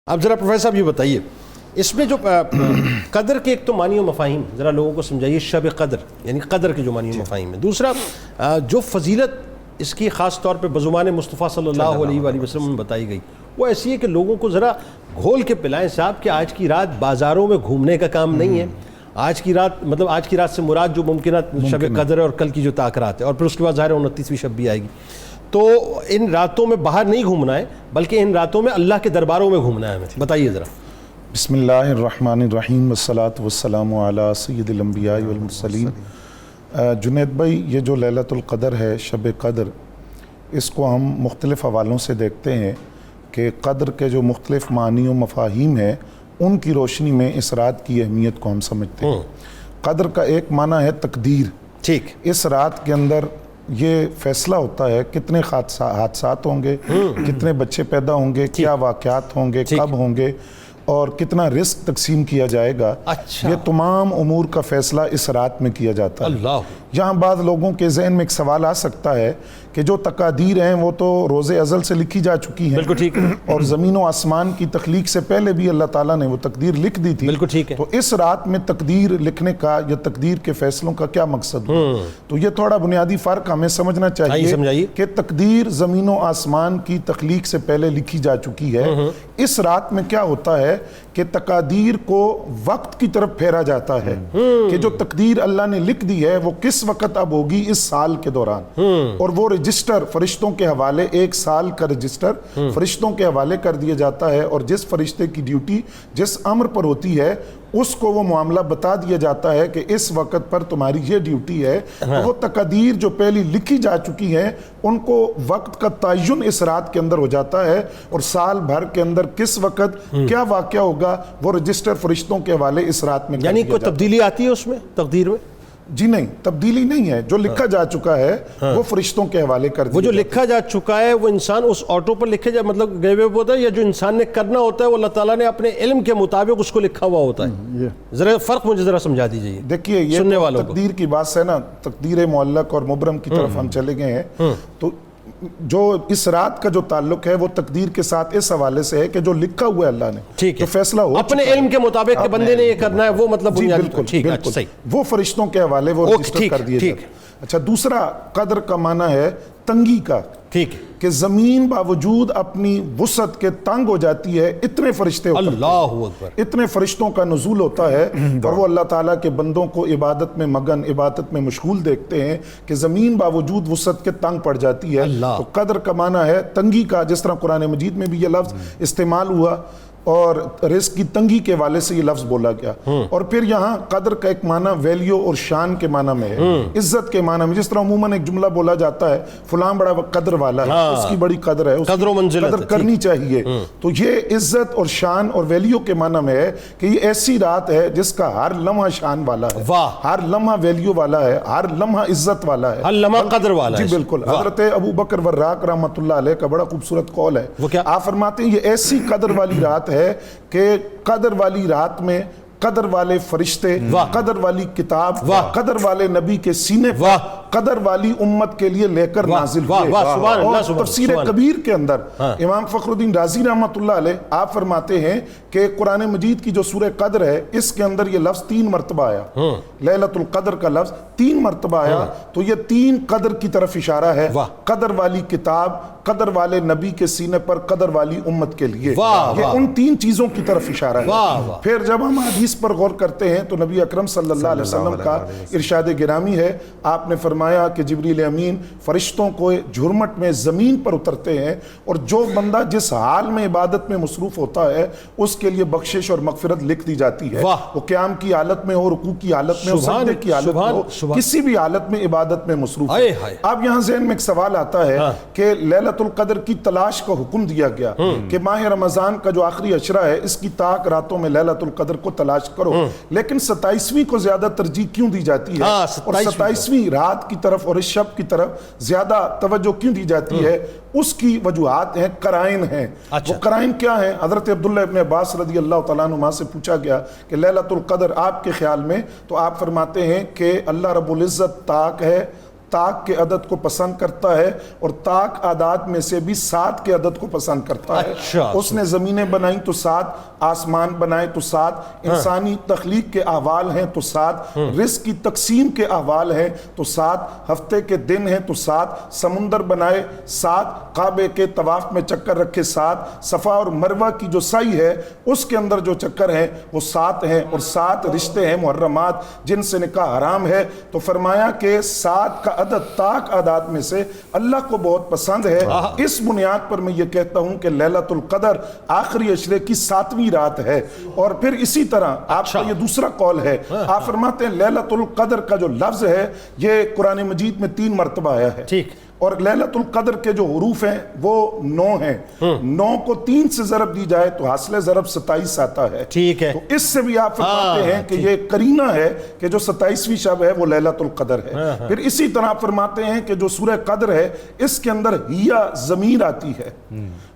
اب ذرا پروفیسر صاحب یہ بتائیے، اس میں جو قدر کے ایک تو معنی و مفاہیم ذرا لوگوں کو سمجھائیے. شب قدر یعنی قدر کے جو معنی و مفاہیم ہے. دوسرا جو فضیلت اس کی خاص طور پہ بزمان مصطفیٰ صلی اللہ علیہ وآلہ وسلم میں بتائی گئی وہ ایسی ہے کہ لوگوں کو ذرا گھول کے پلائیں صاحب کہ آج کی رات بازاروں میں گھومنے کا کام نہیں ہے. آج کی رات سے مراد جو ممکنات شب قدر ہے اور کل کی جو تاخرات ہے، اور پھر اس کے بعد ظاہر 29ویں شب بھی آئے گی. تو ان راتوں میں باہر نہیں گھومنا ہے بلکہ ان راتوں میں اللہ کے درباروں میں گھومنا ہے. ہمیں بتائیے ذرا. بسم اللہ الرحمن الرحیم والصلاة والسلام علی سید الانبیاء والمرسلین. جنید بھائی، یہ جو لیلۃ القدر ہے، شب قدر، اس کو ہم مختلف حوالوں سے دیکھتے ہیں کہ قدر کے جو مختلف معنی و مفاہیم ہیں ان کی روشنی میں اس رات کی اہمیت کو ہم سمجھتے ہیں. قدر کا ایک معنی ہے تقدیر. ٹھیک. اس رات کے اندر یہ فیصلہ ہوتا ہے کتنے حادثات ہوں گے، کتنے بچے پیدا ہوں گے، کیا واقعات ہوں گے، کب ہوں گے، اور کتنا رزق تقسیم کیا جائے گا. یہ تمام امور کا فیصلہ اس رات میں کیا جاتا ہے. اللہ. یہاں بعض لوگوں کے ذہن میں ایک سوال آ سکتا ہے کہ جو تقادیر ہیں وہ تو روز ازل سے لکھی جا چکی ہیں. بالکل ٹھیک ہے. اور زمین و آسمان کی تخلیق سے پہلے بھی اللہ تعالیٰ نے وہ تقدیر لکھ دی تھی. بالکل ٹھیک ہے. تو اس رات میں تقدیر لکھنے کا یا تقدیر کے فیصلوں کا کیا مقصد ہو؟ تو یہ تھوڑا بنیادی فرق ہمیں سمجھنا چاہیے کہ تقدیر زمین و آسمان کی تخلیق سے پہلے لکھی جا چکی ہے. اس رات میں کیا ہوتا ہے کہ تقادیر کو وقت کی طرف پھیرا جاتا ہے کہ جو تقدیر اللہ نے لکھ دی ہے وہ کس وقت اب ہوگی اس سال کے دوران، اور وہ رجسٹر فرشتوں کے حوالے، 1 سال کا رجسٹر فرشتوں کے حوالے کر دیا جاتا ہے، اور جس فرشتے کی ڈیوٹی جس امر پر ہوتی ہے اس کو وہ معاملہ بتا دیا جاتا ہے کہ اس وقت پر تمہاری یہ ڈیوٹی ہے. تو وہ تقدیر جو پہلی لکھی جا چکی ہیں ان کو وقت کا تعین اس رات کے اندر ہو جاتا ہے، اور سال بھر کے اندر کس وقت کیا واقعہ ہوگا وہ رجسٹر فرشتوں کے حوالے اس رات میں. یعنی کوئی تبدیلی آتی ہے اس میں تقدیر میں؟ جی نہیں، تبدیلی نہیں ہے. جو لکھا جا چکا ہے وہ فرشتوں کے حوالے کر دیا. وہ جو لکھا جا چکا ہے وہ انسان اس آٹو پر لکھے جائے، مطلب گئے ہوئے ہوتا ہے، یا جو انسان نے کرنا ہوتا ہے وہ اللہ تعالیٰ نے اپنے علم کے مطابق اس کو لکھا ہوا ہوتا ہے؟ ذرا فرق مجھے ذرا سمجھا دیجیے. دیکھیے یہ تقدیر کی بات سے نا تقدیر معلق اور مبرم کی طرف ہم چلے گئے ہیں. تو جو اس رات کا جو تعلق ہے وہ تقدیر کے ساتھ اس حوالے سے ہے کہ جو لکھا ہوا ہے اللہ نے، جو فیصلہ ہو اپنے علم کے مطابق کہ بندے نے یہ کرنا ہے، وہ مطلب بالکل وہ فرشتوں کے حوالے وہ رجسٹر کر دیے جاتے. اچھا، دوسرا قدر کا معنی ہے تنگی کا. ٹھیک ہے کہ زمین باوجود اپنی وسعت کے تنگ ہو جاتی ہے، اتنے فرشتے ہوتے ہیں، اللہ اکبر، اتنے فرشتوں کا نزول ہوتا ہے، اور وہ اللہ تعالیٰ کے بندوں کو عبادت میں مگن، عبادت میں مشغول دیکھتے ہیں کہ زمین باوجود وسعت کے تنگ پڑ جاتی ہے. تو قدر کا معنی ہے تنگی کا، جس طرح قرآن مجید میں بھی یہ لفظ استعمال ہوا اور رزق کی تنگی کے والے سے یہ لفظ بولا گیا. اور پھر یہاں قدر کا ایک معنی ویلیو اور شان کے معنی میں ہے، عزت کے معنی میں. جس طرح عموماً ایک جملہ بولا جاتا ہے فلاں بڑا قدر والا ہے، اس کی بڑی قدر ہے، قدر و منزلت قدر کرنی چاہیے. تو یہ عزت اور شان اور ویلیو کے معنی میں ہے کہ یہ ایسی رات ہے جس کا ہر لمحہ شان والا ہے، ہر لمحہ ویلیو والا ہے، ہر لمحہ عزت والا ہے، ہر لمحہ قدر والا ہے. جی بالکل. حضرت ابو بکر وراق رحمۃ اللہ علیہ کا بڑا خوبصورت قول ہے. آپ فرماتے ہیں یہ ایسی قدر والی رات ہے کہ قدر والی رات میں قدر والے فرشتے، قدر والی کتاب، قدر والے نبی کے سینے پر قدر والی امت کے لیے لے کر نازل ہوئے. اور تفسیر کبیر کے اندر امام فخر الدین رازی رحمۃ اللہ علیہ آپ فرماتے ہیں کہ قرآن مجید کی جو سورہ قدر ہے اس کے اندر یہ لفظ 3 مرتبہ آیا، لیلۃ القدر کا لفظ 3 مرتبہ آیا. تو یہ 3 قدر کی طرف اشارہ ہے، قدر والی کتاب، قدر والے نبی کے سینے پر، قدر والی امت کے لیے. یہ ان 3 چیزوں کی طرف اشارہ ہے. پھر جب ہم حدیث پر غور کرتے ہیں تو نبی اکرم صلی اللہ علیہ وسلم کا ارشاد گرامی ہے، آپ نے فرمایا کہ جبریل امین فرشتوں کو جھرمٹ میں زمین پر اترتے ہیں، اور جو بندہ جس حال میں عبادت میں مصروف ہوتا ہے اس کے لیے بخشش اور مغفرت لکھ دی جاتی ہے. وہ قیام کی حالت میں ہو، رکوع کی حالت میں ہو، سجدے کی حالت میں ہو، کسی بھی حالت میں عبادت میں مصروف ہو. اب یہاں ذہن میں ایک سوال آتا ہے کہ لیلۃ القدر کی تلاش کا حکم دیا گیا کہ ماہ رمضان کا جو آخری عشرہ ہے اس کی طاق راتوں میں لیلۃ القدر کو تلاش کرو، لیکن 27ویں کو زیادہ ترجیح کیوں دی جاتی ہے، اور 27ویں رات کی طرف اور اس شب کی طرف زیادہ توجہ کیوں دی جاتی ہے؟ اس کی وجوہات ہیں، قرائن ہیں. وہ قرائن کیا ہیں؟ حضرت عبداللہ ابن عباس رضی اللہ تعالیٰ عنہ سے پوچھا گیا کہ لیلۃ القدر آپ کے خیال میں، تو آپ فرماتے ہیں کہ اللہ رب العزت طاق ہے، طاق کے عدد کو پسند کرتا ہے، اور طاق عادات میں سے بھی 7 کے عدد کو پسند کرتا ہے. اس نے زمینیں بنائیں تو 7، آسمان بنائے تو 7، انسانی تخلیق کے احوال ہیں تو 7، رزق کی تقسیم کے احوال ہیں تو 7، ہفتے کے دن ہیں تو 7، سمندر بنائے 7، کعبے کے طواف میں چکر رکھے 7، صفا اور مروہ کی جو سعی ہے اس کے اندر جو چکر ہیں وہ 7 ہیں، اور 7 رشتے ہیں محرمات جن سے نکاح حرام ہے. تو فرمایا کہ 7 کا عدد طاق عادات میں سے اللہ کو بہت پسند ہے. اس بنیاد پر میں یہ کہتا ہوں کہ لیلۃ القدر آخری عشرے کی 7ویں رات ہے. اور پھر اسی طرح آپ کا یہ دوسرا قول ہے، آپ فرماتے ہیں لیلۃ القدر کا جو لفظ ہے یہ قرآن مجید میں 3 مرتبہ آیا ہے. ٹھیک. اور لیلۃ القدر کے جو حروف ہیں وہ 9 ہیں. 9 کو 3 سے ضرب دی جائے تو حاصل ضرب 27 آتا ہے. ٹھیک ہے. تو اس سے بھی آپ فرماتے ہیں کہ یہ قرینہ ہے کہ جو 27ویں شب ہے وہ لیلۃ القدر ہے. پھر اسی طرح آپ فرماتے ہیں کہ جو سورہ قدر ہے اس کے اندر ہیا ضمیر آتی ہے،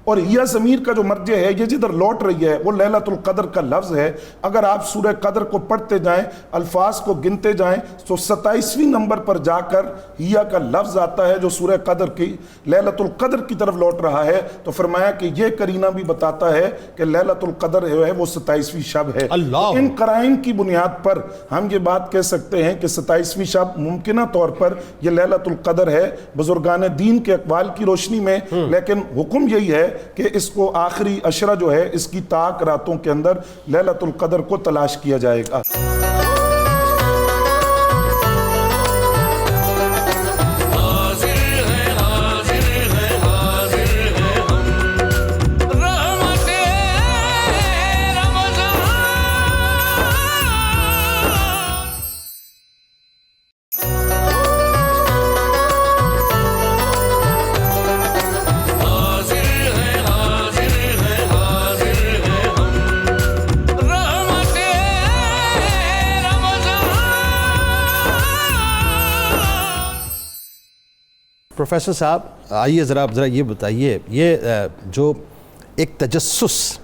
اور ہیا ضمیر کا جو مرجع ہے یہ جدھر لوٹ رہی ہے وہ لیلۃ القدر کا لفظ ہے. اگر آپ سورہ قدر کو پڑھتے جائیں، الفاظ کو گنتے جائیں تو 27ویں نمبر پر جا کر ہیا کا لفظ آتا ہے جو سورہ قدر کی لیلۃ القدر کی طرف لوٹ رہا ہے. تو فرمایا کہ یہ قرینہ بھی بتاتا ہے کہ لیلۃ القدر جو ہے وہ 27ویں شب ہے. ان قرائن کی بنیاد پر ہم یہ بات کہہ سکتے ہیں کہ 27ویں شب ممکنہ طور پر یہ لیلۃ القدر ہے بزرگان دین کے اقوال کی روشنی میں. لیکن حکم یہی ہے کہ اس کو آخری عشرہ جو ہے اس کی طاق راتوں کے اندر لیلۃ القدر کو تلاش کیا جائے گا. حاضر ہے پروفیسر صاحب آئیے ذرا یہ بتائیے، یہ جو ایک تجسس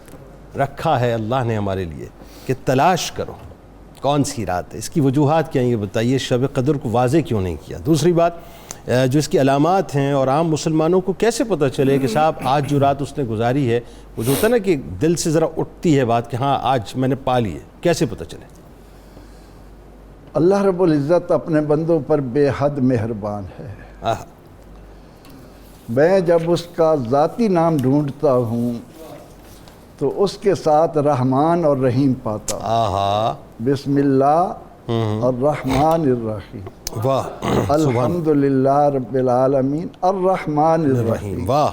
رکھا ہے اللہ نے ہمارے لیے کہ تلاش کرو کون سی رات ہے، اس کی وجوہات کیا ہیں یہ بتائیے، شب قدر کو واضح کیوں نہیں کیا؟ دوسری بات جو اس کی علامات ہیں اور عام مسلمانوں کو کیسے پتہ چلے کہ صاحب آج جو رات اس نے گزاری ہے، وہ جو ہوتا ہے نا کہ دل سے ذرا اٹھتی ہے بات کہ ہاں آج میں نے پا لی ہے، کیسے پتہ چلے؟ اللہ رب العزت اپنے بندوں پر بے حد مہربان ہے۔ میں جب اس کا ذاتی نام ڈھونڈتا ہوں تو اس کے ساتھ رحمان اور رحیم پاتا ہوں۔ بسم اللہ الرحمن الرحیم، واہ الحمدللہ رب العالمین الرحمن الرحیم۔ واہ،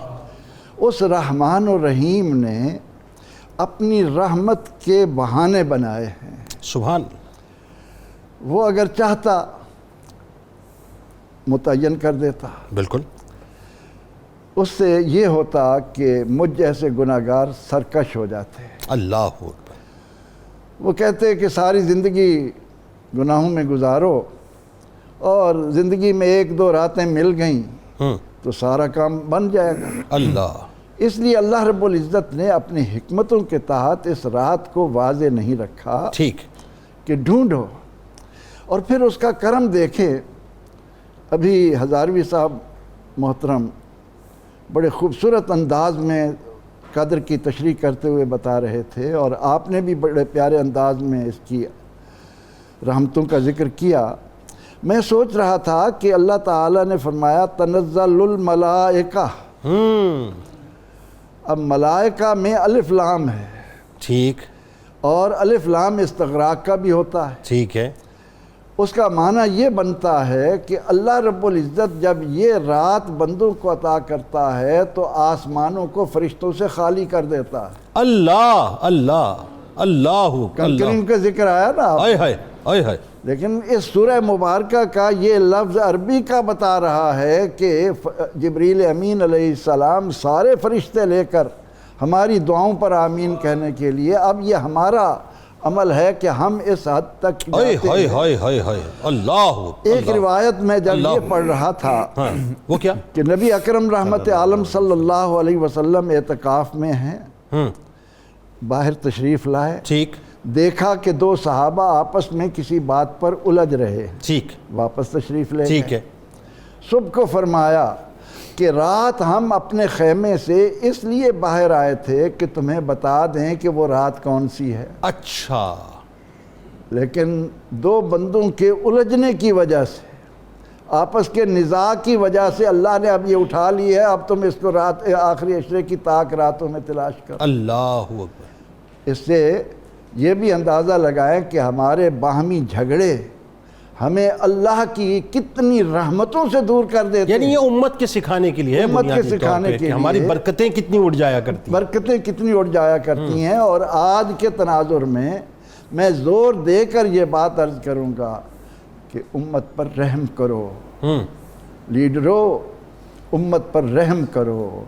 اس رحمان و رحیم نے اپنی رحمت کے بہانے بنائے ہیں۔ سبحان، وہ اگر چاہتا متعین کر دیتا، بالکل، اس سے یہ ہوتا کہ مجھ جیسے گناہگار سرکش ہو جاتے۔ اللہ اکبر۔ وہ کہتے کہ ساری زندگی گناہوں میں گزارو اور زندگی میں ایک دو راتیں مل گئیں تو سارا کام بن جائے گا۔ اللہ، اس لیے اللہ رب العزت نے اپنی حکمتوں کے تحت اس رات کو واضح نہیں رکھا ٹھیک، کہ ڈھونڈو، اور پھر اس کا کرم دیکھے۔ ابھی ہزاروی صاحب محترم بڑے خوبصورت انداز میں قدر کی تشریح کرتے ہوئے بتا رہے تھے، اور آپ نے بھی بڑے پیارے انداز میں اس کی رحمتوں کا ذکر کیا۔ میں سوچ رہا تھا کہ اللہ تعالیٰ نے فرمایا تنزل الملائکہ، اب ملائکہ میں الف لام ہے، ٹھیک، اور الف لام استغراق کا بھی ہوتا ہے۔ ٹھیک ہے، اس کا معنی یہ بنتا ہے کہ اللہ رب العزت جب یہ رات بندوں کو عطا کرتا ہے تو آسمانوں کو فرشتوں سے خالی کر دیتا ہے۔ اللہ اللہ اللہ کنکریم کا ذکر آیا نا، آئے ہائے آئے ہائے، لیکن اس سورہ مبارکہ کا یہ لفظ عربی کا بتا رہا ہے کہ جبریل امین علیہ السلام سارے فرشتے لے کر ہماری دعاؤں پر آمین کہنے کے لیے، اب یہ ہمارا عمل ہے کہ ہم اس حد تک ہائے جاتے ہائے ہیں۔ ہائے ہائے ہائے، اللہ، ایک روایت میں جب یہ پڑھ رہا تھا وہ کیا؟ کہ نبی اکرم رحمت عالم صلی اللہ علیہ وسلم اعتکاف میں ہیں، باہر تشریف لائے، ٹھیک، دیکھا کہ دو صحابہ آپس میں کسی بات پر الجھ رہے، ٹھیک، واپس تشریف لے ٹھیک گئے۔ ہے، صبح کو فرمایا کہ رات ہم اپنے خیمے سے اس لیے باہر آئے تھے کہ تمہیں بتا دیں کہ وہ رات کون سی ہے، اچھا، لیکن دو بندوں کے الجھنے کی وجہ سے، آپس کے نزاع کی وجہ سے اللہ نے اب یہ اٹھا لی ہے، اب تم اس کو رات آخری عشرے کی طاق راتوں میں تلاش کرو۔ اللہ اکبر۔ اس سے یہ بھی اندازہ لگائیں کہ ہمارے باہمی جھگڑے ہمیں اللہ کی کتنی رحمتوں سے دور کر دیتے یعنی ہیں۔ یہ امت کے سکھانے کے لیے ہے، امت کے بنیادی طور سکھانے پہ کے کہ ہماری لیے برکتیں کتنی اٹھ جایا کرتی ہیں۔ برکتیں کتنی اٹھ جایا کرتی ہیں، اور آج کے تناظر میں زور دے کر یہ بات عرض کروں گا کہ امت پر رحم کرو، لیڈرو امت پر رحم کرو۔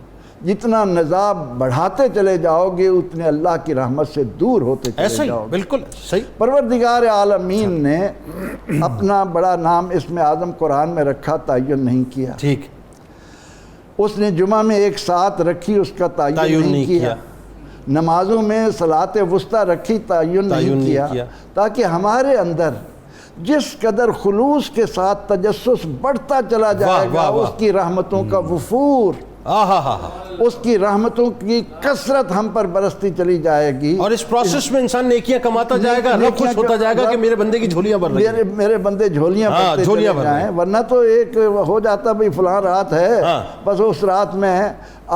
جتنا نزاع بڑھاتے چلے جاؤ گے اتنے اللہ کی رحمت سے دور ہوتے ایسا چلے ہی، جاؤ گے۔ بالکل صحیح، پروردگار عالمین نے اپنا بڑا نام اسم اعظم قرآن میں رکھا، تعین نہیں کیا۔ ٹھیک، اس نے جمعہ میں ایک ساتھ رکھی، اس کا تعین نہیں کیا۔ نمازوں میں صلاۃ وسطیٰ رکھی، تعین نہیں کیا، تاکہ ہمارے اندر جس قدر خلوص کے ساتھ تجسس بڑھتا چلا جائے گا، اس کی رحمتوں کا وفور، اس کی رحمتوں کی کثرت ہم پر برستی چلی جائے گی، اور اس پروسیس میں انسان نیکیاں کماتا جائے گا، رب خوش ہوتا جائے گا کہ میرے بندے کی جھولیاں بھر رہی ہیں، میرے بندے جھولیاں بھرتے چلے جائیں۔ ورنہ تو ایک ہو جاتا بھئی فلاں رات ہے، بس اس رات میں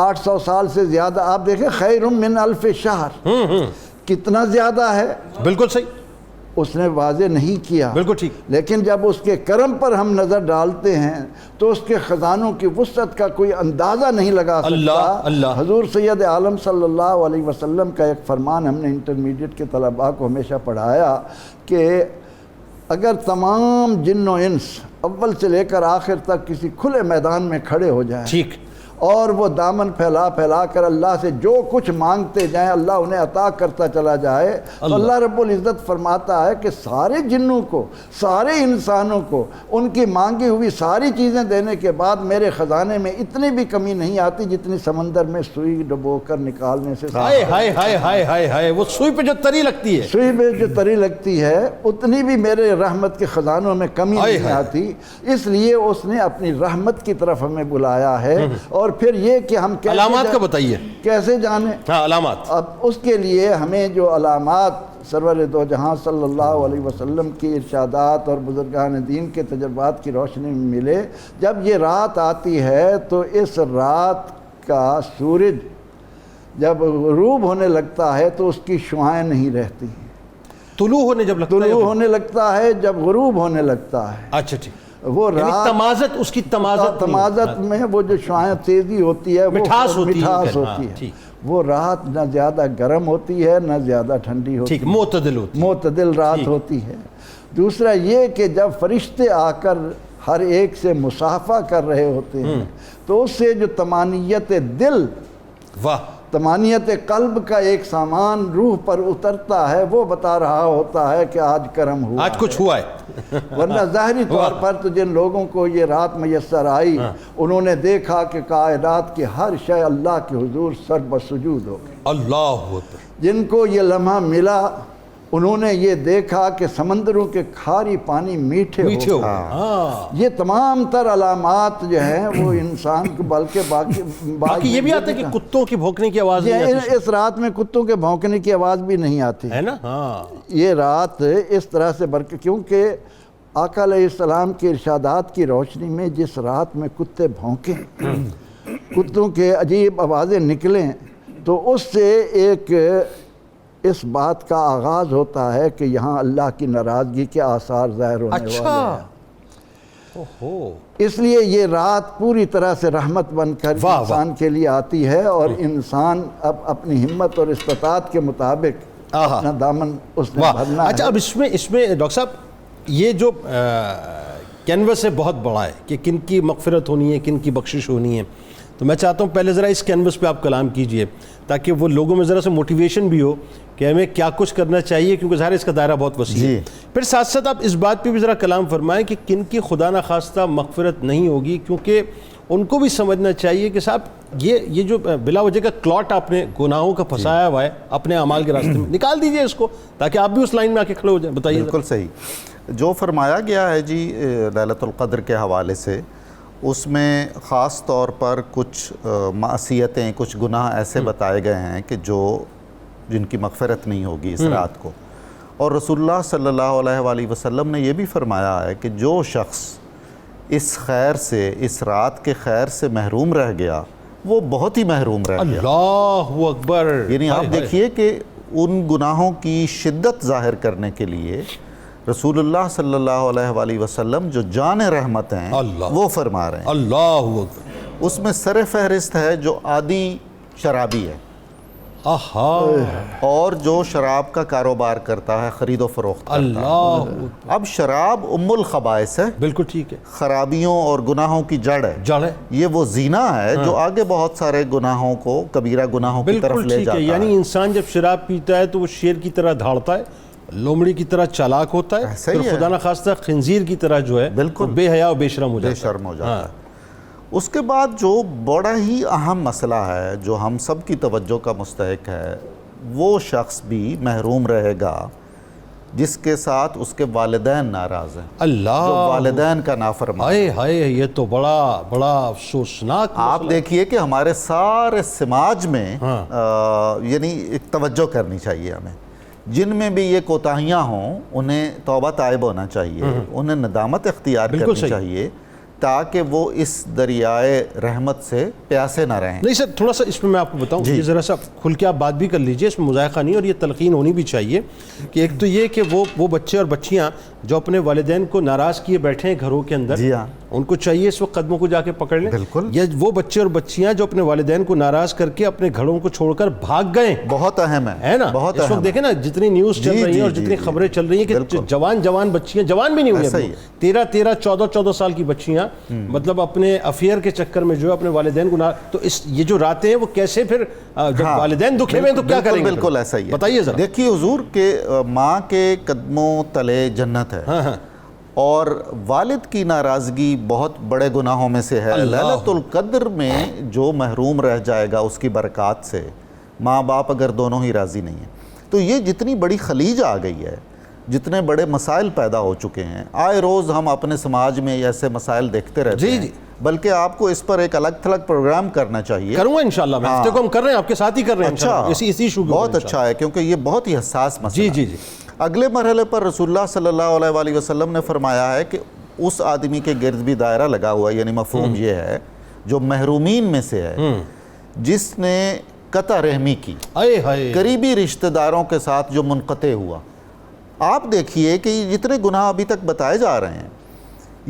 800 سال سے زیادہ، آپ دیکھیں خیر من الف شہر، کتنا زیادہ ہے۔ بالکل صحیح، اس نے واضح نہیں کیا، بالکل ٹھیک، لیکن جب اس کے کرم پر ہم نظر ڈالتے ہیں تو اس کے خزانوں کی وسعت کا کوئی اندازہ نہیں لگا سکتا۔ حضور سید عالم صلی اللہ علیہ وسلم کا ایک فرمان ہم نے انٹرمیڈیٹ کے طلباء کو ہمیشہ پڑھایا کہ اگر تمام جن و انس اول سے لے کر آخر تک کسی کھلے میدان میں کھڑے ہو جائیں ٹھیک، اور وہ دامن پھیلا پھیلا کر اللہ سے جو کچھ مانگتے جائیں اللہ انہیں عطا کرتا چلا جائے، تو اللہ رب العزت فرماتا ہے کہ سارے جنوں کو، سارے انسانوں کو ان کی مانگی ہوئی ساری چیزیں دینے کے بعد میرے خزانے میں اتنی بھی کمی نہیں آتی جتنی سمندر میں سوئی ڈبو کر نکالنے سے۔ ہائے ہائے ہائے ہائے ہائے ہائے، وہ سوئی پہ جو تری لگتی ہے، سوئی میں جو تری لگتی ہے اتنی بھی میرے رحمت کے خزانوں میں کمی نہیں آتی، اس لیے اس نے اپنی رحمت کی طرف ہمیں بلایا ہے۔ اور پھر یہ کہ ہم علامات کا بتائیے، کیسے جانیں؟ ہاں علامات۔ اب اس کے لیے ہمیں جو علامات سرور دو جہاں صلی اللہ علیہ وسلم کی ارشادات اور بزرگان دین کے تجربات کی روشنی میں ملے، جب یہ رات آتی ہے تو اس رات کا سورج جب غروب ہونے لگتا ہے تو اس کی شعاعیں نہیں رہتی، طلوع ہونے جب لگتا ہے، طلوع ہونے لگتا ہے جب غروب ہونے لگتا ہے، اچھا ٹھیک، وہ یعنی رات تمازت، اس کی تمازت میں وہ جو شعاعیں تیزی ہوتی ہے، وہ مٹھاس ہوتی ہے، وہ رات نہ زیادہ گرم ہوتی ہے نہ زیادہ ٹھنڈی ہوتی ہے، ٹھیک، معتدل ہوتی ہے، معتدل رات ہوتی ہے۔ دوسرا یہ کہ جب فرشتے آ کر ہر ایک سے مصافحہ کر رہے ہوتے ہیں تو اس سے جو طمانینت دل، واہ، طمانینت قلب کا ایک سامان روح پر اترتا ہے، وہ بتا رہا ہوتا ہے کہ آج کرم ہوا، آج کچھ ہوا ہے۔ ورنہ ظاہری طور پر تو جن لوگوں کو یہ رات میسر آئی انہوں نے دیکھا کہ کائنات کی ہر شے اللہ کے حضور سر بسجود ہو گئی۔ اللہ اکبر۔ جن کو یہ لمحہ ملا انہوں نے یہ دیکھا کہ سمندروں کے کھاری پانی میٹھے ہو گئے۔ یہ تمام تر علامات جو ہیں وہ انسان کو، بلکہ باقی یہ بھی آتا ہے کہ کتوں کی بھونکنے کی آواز نہیں آتی، اس رات میں کتوں کے بھونکنے کی آواز بھی نہیں آتی ہے نا؟ ہاں، یہ رات اس طرح سے کیونکہ آقا علیہ السلام کے ارشادات کی روشنی میں جس رات میں کتے بھونکیں، کتوں کے عجیب آوازیں نکلیں، تو اس سے ایک اس بات کا آغاز ہوتا ہے کہ یہاں اللہ کی ناراضگی کے آثار ظاہر ہونے والے ہیں۔ اس لیے یہ رات پوری طرح سے رحمت بن کر انسان کے لیے آتی ہے، اور انسان اب اپنی ہمت اور استطاعت کے مطابق اپنا دامن اس نے بھرنا ہے۔ اچھا، اب اس میں ڈاکٹر صاحب یہ جو کینوس ہے بہت بڑا ہے کہ کن کی مغفرت ہونی ہے، کن کی بخشش ہونی ہے، تو میں چاہتا ہوں پہلے ذرا اس کینوس پہ آپ کلام کیجئے تاکہ وہ لوگوں میں ذرا سے موٹیویشن بھی ہو کہ ہمیں کیا کچھ کرنا چاہیے، کیونکہ ظاہر اس کا دائرہ بہت وسیع ہے۔ پھر ساتھ ساتھ آپ اس بات پہ بھی ذرا کلام فرمائیں کہ کن کی خدا نخواستہ مغفرت نہیں ہوگی، کیونکہ ان کو بھی سمجھنا چاہیے کہ صاحب یہ جو بلا وجہ کا کلاٹ آپ نے گناہوں کا پھنسایا ہوا ہے اپنے اعمال کے راستے میں، نکال دیجئے اس کو تاکہ آپ بھی اس لائن میں آ کے کھڑے ہو جائیں۔ بتائیے۔ بالکل صحیح، جو فرمایا گیا ہے جی لیلۃ القدر کے حوالے سے، اس میں خاص طور پر کچھ معصیتیں، کچھ گناہ ایسے بتائے گئے ہیں کہ جن کی مغفرت نہیں ہوگی اس رات کو، اور رسول اللہ صلی اللہ علیہ وآلہ وسلم نے یہ بھی فرمایا ہے کہ جو شخص اس خیر سے، اس رات کے خیر سے محروم رہ گیا وہ بہت ہی محروم رہ گیا۔ اللہ اکبر۔ یعنی آپ دیکھیے کہ ان گناہوں کی شدت ظاہر کرنے کے لیے رسول اللہ صلی اللہ علیہ وآلہ وسلم جو جان رحمت ہیں وہ فرما رہے ہیں۔ اللہ اکبر۔ اس میں سر فہرست ہے جو عادی شرابی ہے، اور جو شراب کا کاروبار کرتا ہے، خرید و فروخت کرتا ہے۔ اللہ، اب شراب ام الخبائث ہے، بالکل ٹھیک ہے، خرابیوں اور گناہوں کی جڑ ہے، یہ وہ زینہ ہے جو آگے بہت سارے گناہوں کو، کبیرہ گناہوں کی طرف لے جاتا ہے۔ یعنی انسان جب شراب پیتا ہے تو وہ شیر کی طرح دھاڑتا ہے، لومڑی کی طرح چالاک ہوتا ہے، پھر خدا نخواستہ خنزیر کی طرح جو ہے بے حیا و بے شرم ہو جاتا ہے۔ اس کے بعد جو بڑا ہی اہم مسئلہ ہے جو ہم سب کی توجہ کا مستحق ہے، وہ شخص بھی محروم رہے گا جس کے ساتھ اس کے والدین ناراض ہیں، اللہ، جو والدین کا نافرمان ہے۔ ہائے یہ تو بڑا افسوسناک۔ آپ دیکھیے کہ ہمارے سارے سماج میں یعنی ایک توجہ کرنی چاہیے ہمیں، جن میں بھی یہ کوتاہیاں ہوں انہیں توبہ طائب ہونا چاہیے، انہیں ندامت اختیار کرنی چاہیے تاکہ وہ اس دریائے رحمت سے پیاسے نہ رہیں۔ نہیں سر، تھوڑا سا اس میں آپ کو بتاؤں، یہ ذرا سا کھل کے آپ بات بھی کر لیجئے، اس میں مذائقہ نہیں، اور یہ تلقین ہونی بھی چاہیے کہ ایک تو یہ کہ وہ بچے اور بچیاں جو اپنے والدین کو ناراض کیے بیٹھے ہیں گھروں کے اندر، ان کو چاہیے اس وقت قدموں کو جا کے پکڑ لیں، یا وہ بچے اور بچیاں جو اپنے والدین کو ناراض کر کے اپنے گھروں کو چھوڑ کر بھاگ گئے، بہت اہم ہے نا۔ اس وقت دیکھیں نا جتنی نیوز چل رہی ہیں اور جتنی خبریں چل رہی ہیں کہ جوان بچیاں، جوان بھی نہیں ہوئی، 13 14 سال کی بچیاں مطلب اپنے افیئر کے چکر میں جو ہے اپنے والدین کو تو یہ جو راتیں ہیں وہ کیسے پھر جب والدین دکھے ہوئے تو کیا کریں گے؟ بالکل ایسا ہی ہے. بتائیے ذرا. دیکھیے حضور کہ ماں کے قدموں تلے جنت ہے اور والد کی ناراضگی بہت بڑے گناہوں میں سے ہے. لیلۃ القدر میں جو محروم رہ جائے گا اس کی برکات سے، ماں باپ اگر دونوں ہی راضی نہیں ہیں، تو یہ جتنی بڑی خلیج آ گئی ہے، جتنے بڑے مسائل پیدا ہو چکے ہیں، آئے روز ہم اپنے سماج میں ایسے مسائل دیکھتے رہتے ہیں. بلکہ آپ کو اس پر ایک الگ تھلگ پروگرام کرنا چاہیے. کروں گا انشاءاللہ، میں ہفتے کو ہم کر رہے ہیں، آپ کے ساتھ ہی کر رہے ہیں انشاءاللہ اسی ایشو کے. بہت اچھا ہے کیونکہ یہ بہت ہی حساس مسئلہ ہے. جی. اگلے مرحلے پر رسول اللہ صلی اللہ علیہ وآلہ وسلم نے فرمایا ہے کہ اس آدمی کے گرد بھی دائرہ لگا ہوا ہے، یعنی مفہوم یہ ہے جو محرومین میں سے ہے، جس نے قطع رحمی کی، قریبی رشتہ داروں کے ساتھ جو منقطع ہوا. آپ دیکھیے کہ یہ جتنے گناہ ابھی تک بتائے جا رہے ہیں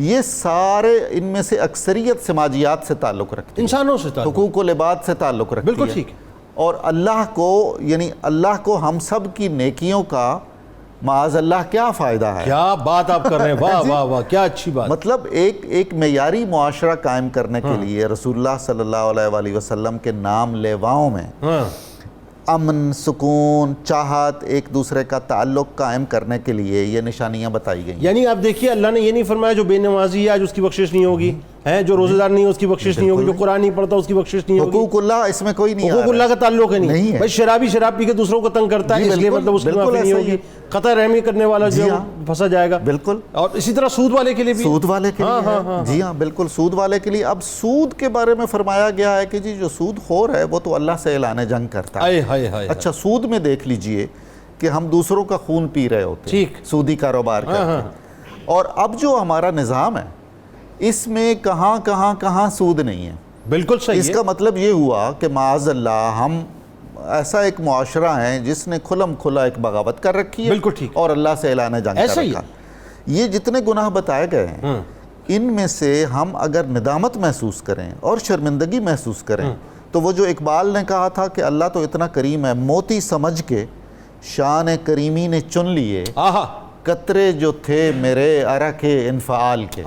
یہ سارے ان میں سے اکثریت سماجیات سے تعلق رکھتی ہے، انسانوں سے تعلق، حقوق العباد سے تعلق رکھتی ہے. بالکل ٹھیک ہے. اور اللہ کو، یعنی اللہ کو ہم سب کی نیکیوں کا معاذ اللہ کیا فائدہ ہے. کیا بات آپ کر رہے ہیں، واہ واہ واہ، کیا اچھی بات. مطلب ایک معیاری معاشرہ قائم کرنے کے لیے رسول اللہ صلی اللہ علیہ وآلہ وسلم کے نام لیواؤں میں امن، سکون، چاہت، ایک دوسرے کا تعلق قائم کرنے کے لیے یہ نشانیاں بتائی گئی. یعنی آپ دیکھیے اللہ نے یہ نہیں فرمایا جو بے نمازی ہے آج اس کی بخشش نہیں ہوگی، جو روزہ دار نہیں ہے اس کی بخشش نہیں ہوگی، جو قرآن نہیں پڑھتا اس کی بخشش نہیں ہوگی. حقوق اللہ اس میں کوئی نہیں، حقوق اللہ کا تعلق ہے نہیں. بھائی شرابی شراب پی کے دوسروں کو تنگ کرتا ہے اس لیے مطلب اس کی معافی نہیں ہوگی. قطع رحمی کرنے والا جو پھنسا جائے گا. بالکل. اور اسی طرح سود والے کے لیے بھی، سود والے کے لیے، جی ہاں بالکل، سود والے کے لیے. اب سود کے بارے میں فرمایا گیا ہے کہ جی جو سود خور ہے وہ تو اللہ سے اعلان جنگ کرتا ہے. اچھا سود میں دیکھ لیجئے کہ ہم دوسروں کا خون پی رہے ہوتے ہیں، سودی کاروبار کرتے ہیں. اور اب جو ہمارا نظام ہے اس میں کہاں سود نہیں ہے. بالکل صحیح. اس کا مطلب یہ ہوا کہ معاذ اللہ ہم ایسا ایک معاشرہ ہے جس نے کھلم کھلا ایک بغاوت کر رکھی ہے. بالکل ٹھیک. اور اللہ سے اعلان جنگ کر رکھا. یہ جتنے گناہ بتائے گئے ہیں ان میں سے ہم اگر ندامت محسوس کریں اور شرمندگی محسوس کریں تو وہ جو اقبال نے کہا تھا کہ اللہ تو اتنا کریم ہے، موتی سمجھ کے شان کریمی نے چن لیے، قطرے جو تھے میرے عرق انفعال کے.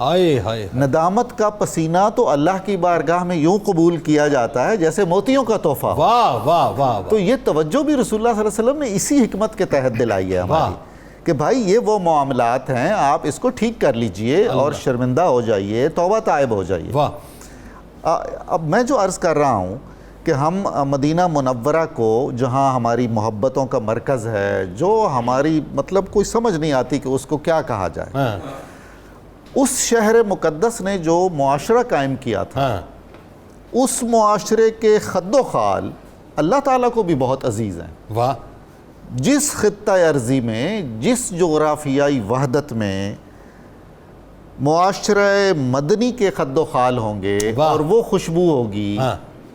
ندامت کا پسینہ تو اللہ کی بارگاہ میں یوں قبول کیا جاتا ہے جیسے موتیوں کا تحفہ. واہ واہ واہ. تو یہ توجہ بھی رسول اللہ صلی اللہ علیہ وسلم نے اسی حکمت کے تحت دلائی ہے ہماری کہ بھائی یہ وہ معاملات ہیں، آپ اس کو ٹھیک کر لیجئے اور شرمندہ ہو جائیے، توبہ تائب ہو جائیے. اب میں جو عرض کر رہا ہوں کہ ہم مدینہ منورہ کو، جہاں ہماری محبتوں کا مرکز ہے، جو ہماری مطلب کوئی سمجھ نہیں آتی کہ اس کو کیا کہا جائے، اس شہر مقدس نے جو معاشرہ قائم کیا تھا، اس معاشرے کے خد و خال اللہ تعالیٰ کو بھی بہت عزیز ہیں. واہ. جس خطہ ارضی میں، جس جغرافیائی وحدت میں معاشرہ مدنی کے خد و خال ہوں گے اور وہ خوشبو ہوگی،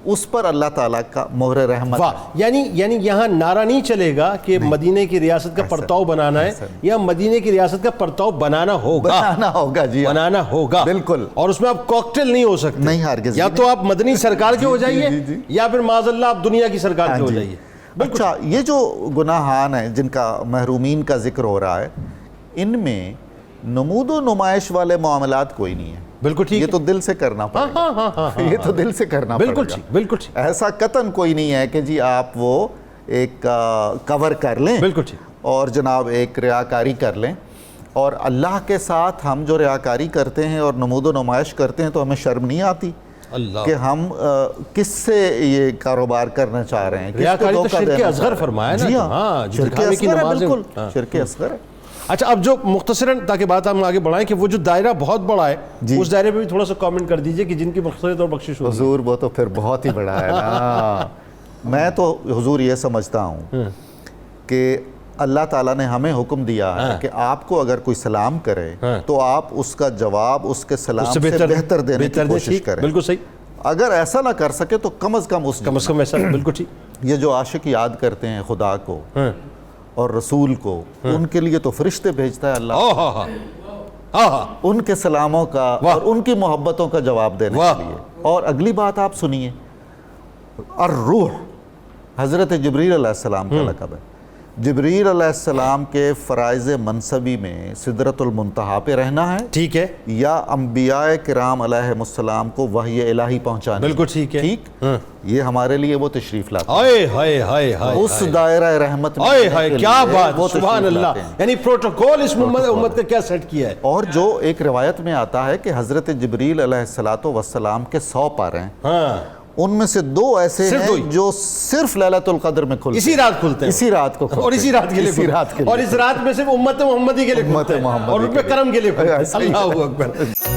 اس پر اللہ تعالیٰ کا مہر رحمت ہے. یعنی یہاں نعرہ نہیں چلے گا کہ مدینے کی ریاست کا پرتاؤ بنانا ہے، یا مدینے کی ریاست کا پرتاؤ بنانا ہوگا. جی بنانا ہوگا بالکل. اور اس میں آپ کوکٹیل نہیں ہو سکتے. نہیں ہرگز. یا تو آپ مدنی سرکار کے ہو جائیے یا پھر معاذ اللہ آپ دنیا کی سرکار کے ہو جائیے. اچھا یہ جو گناہان ہیں جن کا محرومین کا ذکر ہو رہا ہے، ان میں نمود و نمائش والے معاملات کوئی نہیں ہے. بالکل ٹھیک. یہ تو دل سے کرنا پڑے گا. یہ تو دل سے کرنا پڑے گا. بالکل ٹھیک. بالکل ٹھیک. ایسا قطعاً کوئی نہیں ہے کہ جی آپ وہ ایک کور کر لیں. بالکل ٹھیک. اور جناب ایک ریاکاری کر لیں. اور اللہ کے ساتھ ہم جو ریاکاری کرتے ہیں اور نمود و نمائش کرتے ہیں تو ہمیں شرم نہیں آتی کہ ہم کس سے یہ کاروبار کرنا چاہ رہے ہیں. ریاکاری تو شرک اصغر فرمایا نا. جی ہاں شرک اصغر ہے. بالکل شرک اصغر ہے. اچھا اب جو مختصراً تاکہ بات ہم آگے بڑھائیں کہ وہ جو دائرہ بہت بڑا ہے اس دائرے پہ بھی تھوڑا سا کامنٹ کر دیجئے کہ جن کی مغفرت اور بخشش ہوگی. حضور وہ تو پھر بہت ہی بڑا ہے نا. میں تو حضور یہ سمجھتا ہوں کہ اللہ تعالیٰ نے ہمیں حکم دیا ہے کہ آپ کو اگر کوئی سلام کرے تو آپ اس کا جواب اس کے سلام سے بہتر دینے کی کوشش کریں. بالکل صحیح. اگر ایسا نہ کر سکے تو کم از کم ایسا. بالکل ٹھیک. یہ جو عاشق یاد کرتے ہیں خدا کو اور رسول کو، ان کے لیے تو فرشتے بھیجتا ہے اللہ ان کے سلاموں کا اور ان کی محبتوں کا جواب دینے کے لیے. اور اگلی بات آپ سنیے، الروح حضرت جبریل علیہ السلام کا لقب ہے. جبریل علیہ السلام کے فرائض منصبی میں سدرۃ المنتہا پہ رہنا ہے، ٹھیک ہے، یا انبیاء کرام علیہ السلام کو وحی الہی پہنچانا؟ بالکل ٹھیک ہے، ٹھیک، یہ ہمارے لیے وہ تشریف لاتے ہیں ہائے ہائے ہائے ہائے، اس دائرہ رحمت میں ہائے ہائے، کیا بات، وہ تشریف سبحان اللہ، لاتے ہیں۔ یعنی پروٹوکول اس امت کا کیا سیٹ کیا ہے۔ اور جو ایک روایت میں آتا ہے کہ حضرت جبریل علیہ السلام کے 100 پر ہیں، ہاں، ان میں سے 2 ایسے صرف 2 ہیں جو صرف لیلۃ القدر میں کھلتے ہیں، اسی رات کھلتے ہیں، اسی رات کو کھلتے اور اسی رات کے لیے اسی رات کے لیے، اور اس رات میں صرف امت محمدی کے لیے امت کھلتے ہیں، محمدی اور ان کے پہ کرم کے لیے کھلتے ہیں۔ ایسے ہی ہے۔ اللہ اکبر۔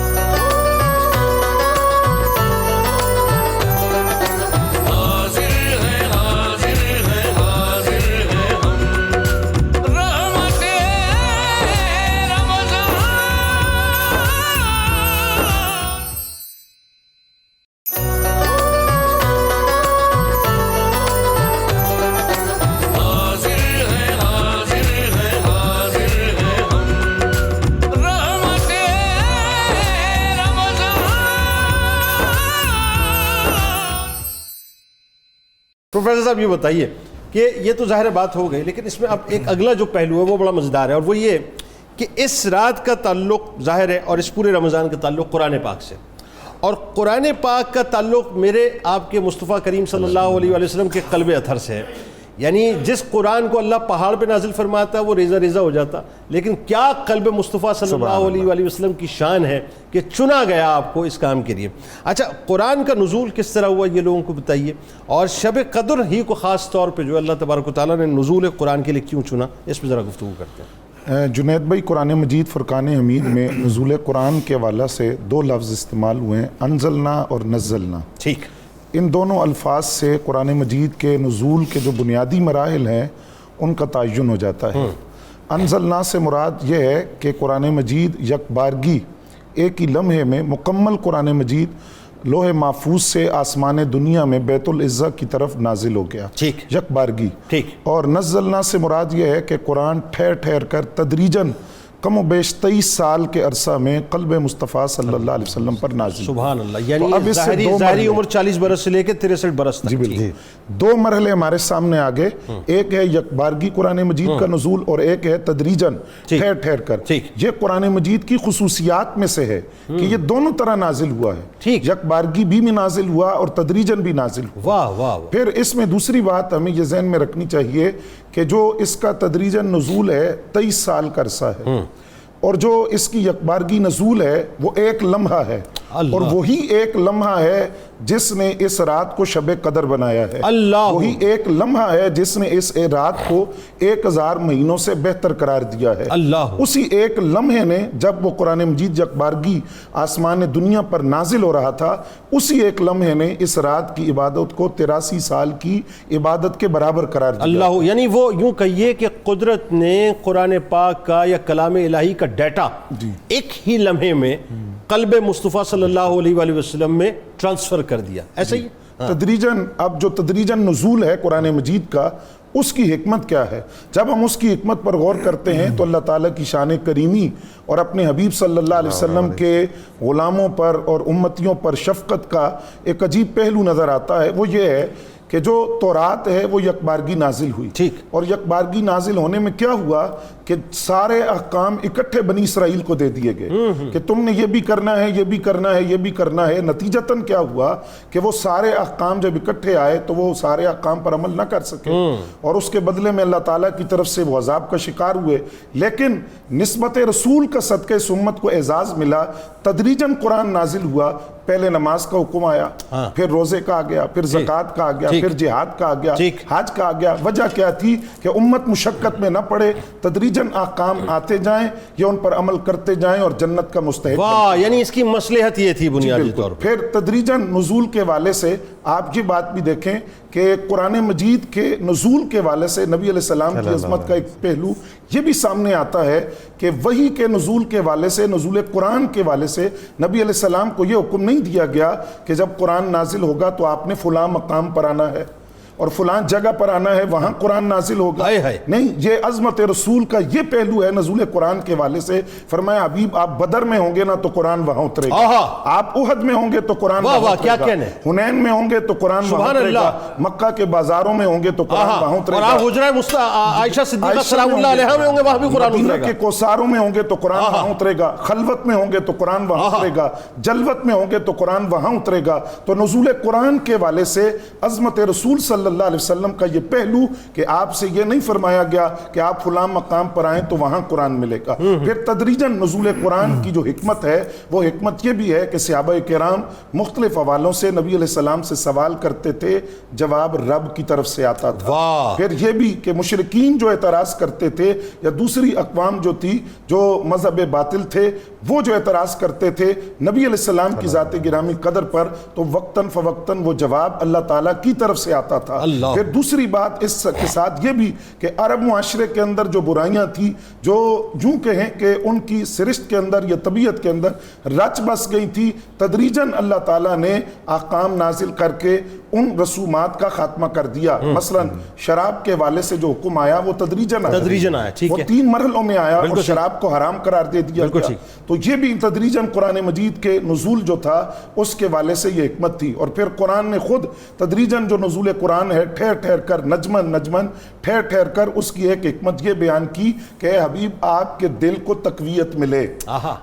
پروفیسر صاحب یہ بتائیے کہ یہ تو ظاہر بات ہو گئی، لیکن اس میں اب ایک اگلا جو پہلو ہے وہ بڑا مزیدار ہے، اور وہ یہ کہ اس رات کا تعلق ظاہر ہے اور اس پورے رمضان کا تعلق قرآن پاک سے، اور قرآن پاک کا تعلق میرے آپ کے مصطفیٰ کریم صلی اللہ علیہ وآلہ وسلم کے قلب اطہر سے ہے۔ یعنی جس قرآن کو اللہ پہاڑ پہ نازل فرماتا ہے وہ ریزہ ریزہ ہو جاتا، لیکن کیا قلب مصطفیٰ صلی اللہ علیہ وآلہ وسلم کی شان ہے کہ چنا گیا آپ کو اس کام کے لیے۔ اچھا، قرآن کا نزول کس طرح ہوا یہ لوگوں کو بتائیے، اور شب قدر ہی کو خاص طور پہ جو اللہ تبارک و تعالیٰ نے نزول قرآن کے لیے کیوں چنا، اس پہ ذرا گفتگو کرتے ہیں۔ جنید بھائی، قرآن مجید فرقان حمید میں نزول قرآن کے حوالہ سے 2 لفظ استعمال ہوئے ہیں، انزلنا اور نزلنا۔ ٹھیک، ان دونوں الفاظ سے قرآن مجید کے نزول کے جو بنیادی مراحل ہیں ان کا تعین ہو جاتا ہے۔ انزلنا سے مراد یہ ہے کہ قرآن مجید یک بارگی ایک ہی لمحے میں مکمل قرآن مجید لوح محفوظ سے آسمان دنیا میں بیت العزہ کی طرف نازل ہو گیا، ٹھیک، یک بارگی۔ ٹھیک، اور نزلنا سے مراد یہ ہے کہ قرآن ٹھہر ٹھہر کر تدریجاً کم و بیش 23 سال کے عرصہ میں قلب مصطفیٰ صلی اللہ علیہ وسلم پر نازل۔ سبحان اللہ، یعنی تو اب اس سے دو ظاہری مرحلے، عمر 40 برس سے لے کے 63 برس تک۔ جی بالکل، 2 مرحلے ہمارے سامنے آگے، ایک ہے یکبارگی قرآن مجید کا نزول، اور ایک ہے تدریجاً ٹھہر ٹھہر کر۔ یہ قرآن مجید کی خصوصیات میں سے ہے کہ یہ دونوں طرح نازل ہوا ہے، یکبارگی بھی نازل ہوا اور تدریجاً بھی نازل ہوا۔ واہ واہ۔ پھر اس میں دوسری بات ہمیں یہ ذہن میں رکھنی چاہیے کہ جو اس کا تدریجاً نزول ہے 23 سال کا عرصہ ہے، اور جو اس کی یکبارگی نزول ہے وہ ایک لمحہ ہے، اور وہی ایک لمحہ ہے جس نے اس رات کو شب قدر بنایا ہے، وہی ایک لمحہ ہے جس نے اس رات کو 1000 مہینوں سے بہتر قرار دیا ہے۔ اسی ایک لمحے نے جب وہ قرآن مجید یکبارگی آسمان دنیا پر نازل ہو رہا تھا، اسی ایک لمحے نے اس رات کی عبادت کو 83 سال کی عبادت کے برابر قرار دیا۔ اللہ، یعنی وہ یوں کہیے کہ قدرت نے قرآن پاک کا یا کلام الہی کا ڈیٹا ایک ہی لمحے میں قلب مصطفیٰ صلی اللہ علیہ وآلہ وسلم میں ٹرانسفر کر دیا، ایسا ہی تدریجاً۔ اب جو تدریجاً نزول ہے قرآن مجید کا، اس کی حکمت کیا ہے؟ جب ہم اس کی حکمت پر غور کرتے ہیں تو اللہ تعالیٰ کی شان کریمی اور اپنے حبیب صلی اللہ علیہ وسلم کے غلاموں پر اور امتیوں پر شفقت کا ایک عجیب پہلو نظر آتا ہے۔ وہ یہ ہے کہ جو تورات ہے وہ یکبارگی نازل ہوئی، اور یکبارگی نازل ہونے میں کیا ہوا کہ سارے احکام اکٹھے بنی اسرائیل کو دے دیے گئے کہ تم نے یہ بھی کرنا ہے، یہ بھی کرنا ہے، یہ بھی کرنا ہے۔ نتیجتاً کیا ہوا کہ وہ سارے احکام جب اکٹھے آئے تو وہ سارے احکام پر عمل نہ کر سکے، اور اس کے بدلے میں اللہ تعالیٰ کی طرف سے وہ عذاب کا شکار ہوئے۔ لیکن نسبت رسول کا صدقہ اس امت کو اعزاز ملا، تدریجاً قرآن نازل ہوا، پہلے نماز کا حکم آیا، پھر روزے کا آ گیا، پھر زکوٰۃ کا آ گیا، پھر جہاد کا آ گیا، حج کا آ گیا۔ وجہ کیا تھی کہ امت مشقت میں نہ پڑے، تدریجاً احکام آتے جائیں، یا ان پر عمل کرتے جائیں اور جنت کا مستحق۔ واہ، یعنی اس کی مصلحت یہ تھی بنیادی طور پر۔ پھر تدریجاً نزول کے والے سے آپ یہ بات بھی دیکھیں کہ قرآن مجید کے نزول کے والے سے نبی علیہ السلام کی عظمت کا ایک پہلو یہ بھی سامنے آتا ہے کہ وحی کے نزول کے والے سے، نزول قرآن کے والے سے نبی علیہ السلام کو یہ حکم نہیں دیا گیا کہ جب قرآن نازل ہوگا تو آپ نے فلاں مقام پر آنا ہے، اور فلان جگہ پر آنا ہے وہاں قرآن نازل ہوگا. نہیں, یہ عظمت رسول کا یہ پہلو ہے نزول قرآن کے والے سے. فرمایا حبیب آپ بدر میں ہوں گے نا تو قرآن وہاں اترے گا, آپ احد میں ہوں گے تو قرآن وہاں اترے گا, حنین میں ہوں گے تو قرآن وہاں اترے گا, مکہ کے بازاروں میں ہوں گے تو قرآن وہاں اترے گا, عائشہ صدیقہ سلام اللہ علیہا میں ہوں گے وہاں بھی قرآن اترے گا, کے کوثاروں میں ہوں گے تو قرآن وہاں اترے گا, خلوت میں ہوں گے تو قرآن وہاں اترے گا, جلوت میں ہوں گے تو قرآن وہاں اترے گا. تو نزول قرآن کے والے سے عظمت رسول صلی اللہ علیہ وسلم کا یہ پہلو کہ آپ سے یہ نہیں فرمایا گیا کہ آپ فلاں مقام پر آئیں تو وہاں قرآن ملے گا. پھر تدریجاً نزول قرآن کی جو حکمت ہے وہ حکمت یہ بھی ہے کہ صحابہ کرام مختلف حوالوں سے نبی علیہ السلام سے سوال کرتے تھے, جواب رب کی طرف سے آتا تھا. پھر یہ بھی کہ مشرکین جو اعتراض کرتے تھے یا دوسری اقوام جو تھی جو مذہب باطل تھے وہ جو اعتراض کرتے تھے نبی علیہ السلام کی ذات گرامی قدر پر, تو وقتاً فوقتاً وہ جواب اللہ تعالیٰ کی طرف سے آتا تھا. پھر دوسری بات اس کے ساتھ یہ بھی کہ عرب معاشرے کے اندر جو برائیاں تھیں, جو یوں کہیں کہ ان کی سرشت کے اندر یا طبیعت کے اندر رچ بس گئی تھی, تدریجاً اللہ تعالیٰ نے احکام نازل کر کے ان رسومات کا خاتمہ کر دیا. مثلا شراب کے والے سے جو حکم آیا وہ تدریجاً آیا, وہ 3 مرحلوں میں آیا اور شراب کو حرام قرار دے دیا گیا. تو یہ بھی تدریجاً قرآن مجید کے نزول جو تھا اس کے والے سے یہ حکمت تھی. اور پھر قرآن نے خود تدریجاً جو نزول قرآن ہے ٹھہر ٹھہر کر نجمن ٹھہر ٹھہر کر اس کی ایک حکمت یہ بیان کی کہ اے حبیب آپ کے دل کو تقویت ملے.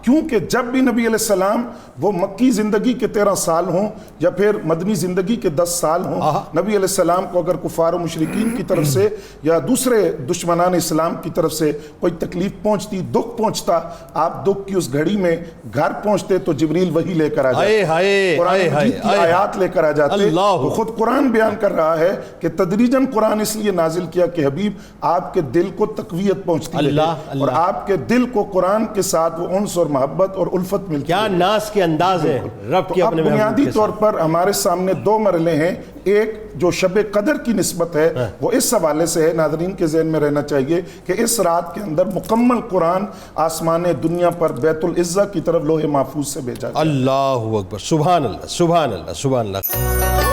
کیونکہ جب بھی نبی علیہ السلام وہ مکی زندگی کے 13 سال ہوں یا پھر مدنی زندگی کے 10 سال ہوں, نبی علیہ السلام کو اگر کفار و مشرکین کی طرف سے یا دوسرے دشمنان اسلام کی طرف سے کوئی تکلیف پہنچتی, دکھ پہنچتا, آپ دکھ کی اس گھڑی میں گھر پہنچتے تو جبریل وہی لے کر آ جاتے, قرآن مجید کی آیات لے کر آ جاتے. تو خود قرآن بیان کر رہا ہے کہ تدریجاً قرآن اس لیے نازل کیا کہ حبیب آپ کے دل کو تقویت پہنچتی ہے اور آپ کے دل کو قرآن کے ساتھ وہ انس اور محبت اور الفت ملتی ہے. کیا ناز کے انداز ہے رب کے اپنے. بنیادی طور پر ہمارے سامنے 2 مرحلے ہیں. ایک جو شب قدر کی نسبت ہے وہ اس حوالے سے ہے, ناظرین کے ذہن میں رہنا چاہیے کہ اس رات کے اندر مکمل قرآن آسمان دنیا پر بیت العزہ کی طرف لوح محفوظ سے بھیجا گیا. اللہ اکبر, سبحان اللہ سبحان اللہ سبحان اللہ.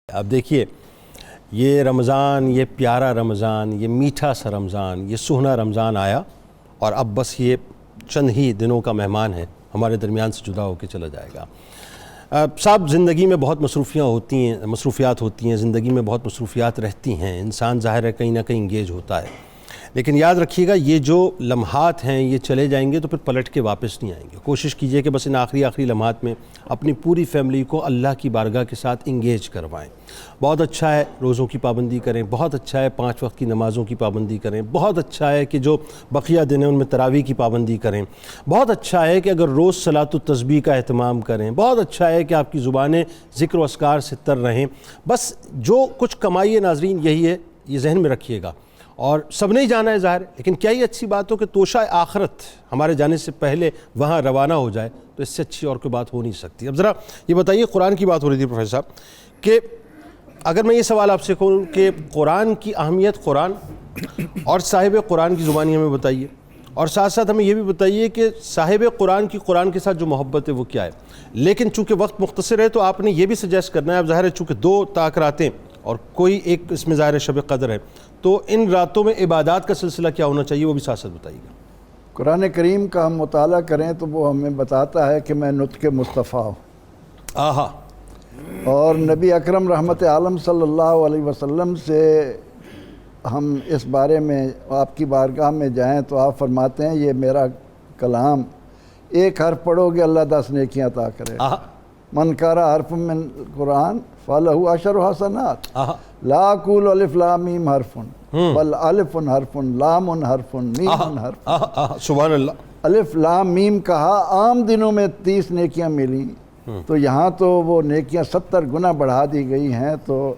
اب دیکھیے یہ رمضان, یہ پیارا رمضان, یہ میٹھا سا رمضان, یہ سہنا رمضان آیا اور اب بس یہ چند ہی دنوں کا مہمان ہے, ہمارے درمیان سے جدا ہو کے چلا جائے گا. صاحب زندگی میں بہت مصروفیات ہوتی ہیں, زندگی میں بہت مصروفیات رہتی ہیں, انسان ظاہر ہے کہیں نہ کہیں انگیج ہوتا ہے, لیکن یاد رکھیے گا یہ جو لمحات ہیں یہ چلے جائیں گے تو پھر پلٹ کے واپس نہیں آئیں گے. کوشش کیجئے کہ بس ان آخری لمحات میں اپنی پوری فیملی کو اللہ کی بارگاہ کے ساتھ انگیج کروائیں. بہت اچھا ہے روزوں کی پابندی کریں, بہت اچھا ہے 5 وقت کی نمازوں کی پابندی کریں, بہت اچھا ہے کہ جو بقیہ دن ہیں ان میں تراویح کی پابندی کریں, بہت اچھا ہے کہ اگر روز صلاۃ التسبیح کا اہتمام کریں, بہت اچھا ہے کہ آپ کی زبانیں ذکر و اذکار سے تر رہیں. بس جو کچھ کمائیے ناظرین یہی ہے, یہ ذہن میں رکھیے گا. اور سب نے ہی جانا ہے ظاہر ہے, لیکن کیا یہ اچھی بات ہو کہ توشہ آخرت ہمارے جانے سے پہلے وہاں روانہ ہو جائے, تو اس سے اچھی اور کوئی بات ہو نہیں سکتی. اب ذرا یہ بتائیے, قرآن کی بات ہو رہی تھی پروفیسر صاحب, کہ اگر میں یہ سوال آپ سے کہوں کہ قرآن کی اہمیت, قرآن اور صاحب قرآن کی زبانی ہمیں بتائیے, اور ساتھ ساتھ ہمیں یہ بھی بتائیے کہ صاحب قرآن کی قرآن کے ساتھ جو محبت ہے وہ کیا ہے. لیکن چونکہ وقت مختصر ہے تو آپ نے یہ بھی سجیسٹ کرنا ہے, اب ظاہر ہے چونکہ 2 تاک راتیں اور کوئی ایک اس میں ظاہر شب قدر ہے, تو ان راتوں میں عبادات کا سلسلہ کیا ہونا چاہیے وہ بھی ساتھ ساتھ بتائیے گا. قرآن کریم کا ہم مطالعہ کریں تو وہ ہمیں بتاتا ہے کہ میں نطق مصطفیٰ ہوں. آہا. اور نبی اکرم رحمت عالم صلی اللہ علیہ وسلم سے ہم اس بارے میں آپ کی بارگاہ میں جائیں تو آپ فرماتے ہیں یہ میرا کلام, ایک حرف پڑھو گے اللہ 10 نیکیاں عطا کرے. من قرأ حرف من قرآن فلہ 10 حسنات. لا اقول الف لام میم حرف بل الف حرف لام حرف میم حرف. سبحان اللہ. الف لام میم کہا, عام دنوں میں 30 نیکیاں ملی, تو یہاں تو وہ نیکیاں 70 گنا بڑھا دی گئی ہیں۔ تو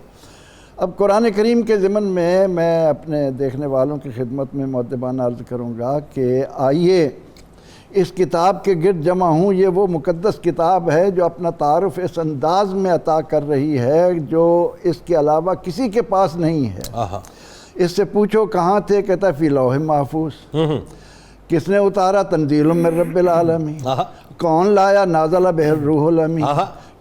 اب قرآن کریم کے ضمن میں اپنے دیکھنے والوں کی خدمت میں مؤدبانہ عرض کروں گا کہ آئیے اس کتاب کے گرد جمع ہوں۔ یہ وہ مقدس کتاب ہے جو اپنا تعارف اس انداز میں عطا کر رہی ہے جو اس کے علاوہ کسی کے پاس نہیں ہے۔ اس سے پوچھو کہاں تھے، کہتا فی لوح محفوظ۔ کس نے اتارا، تنزیل من رب العالمین۔ کون لایا، نازل بہ الروح الامین۔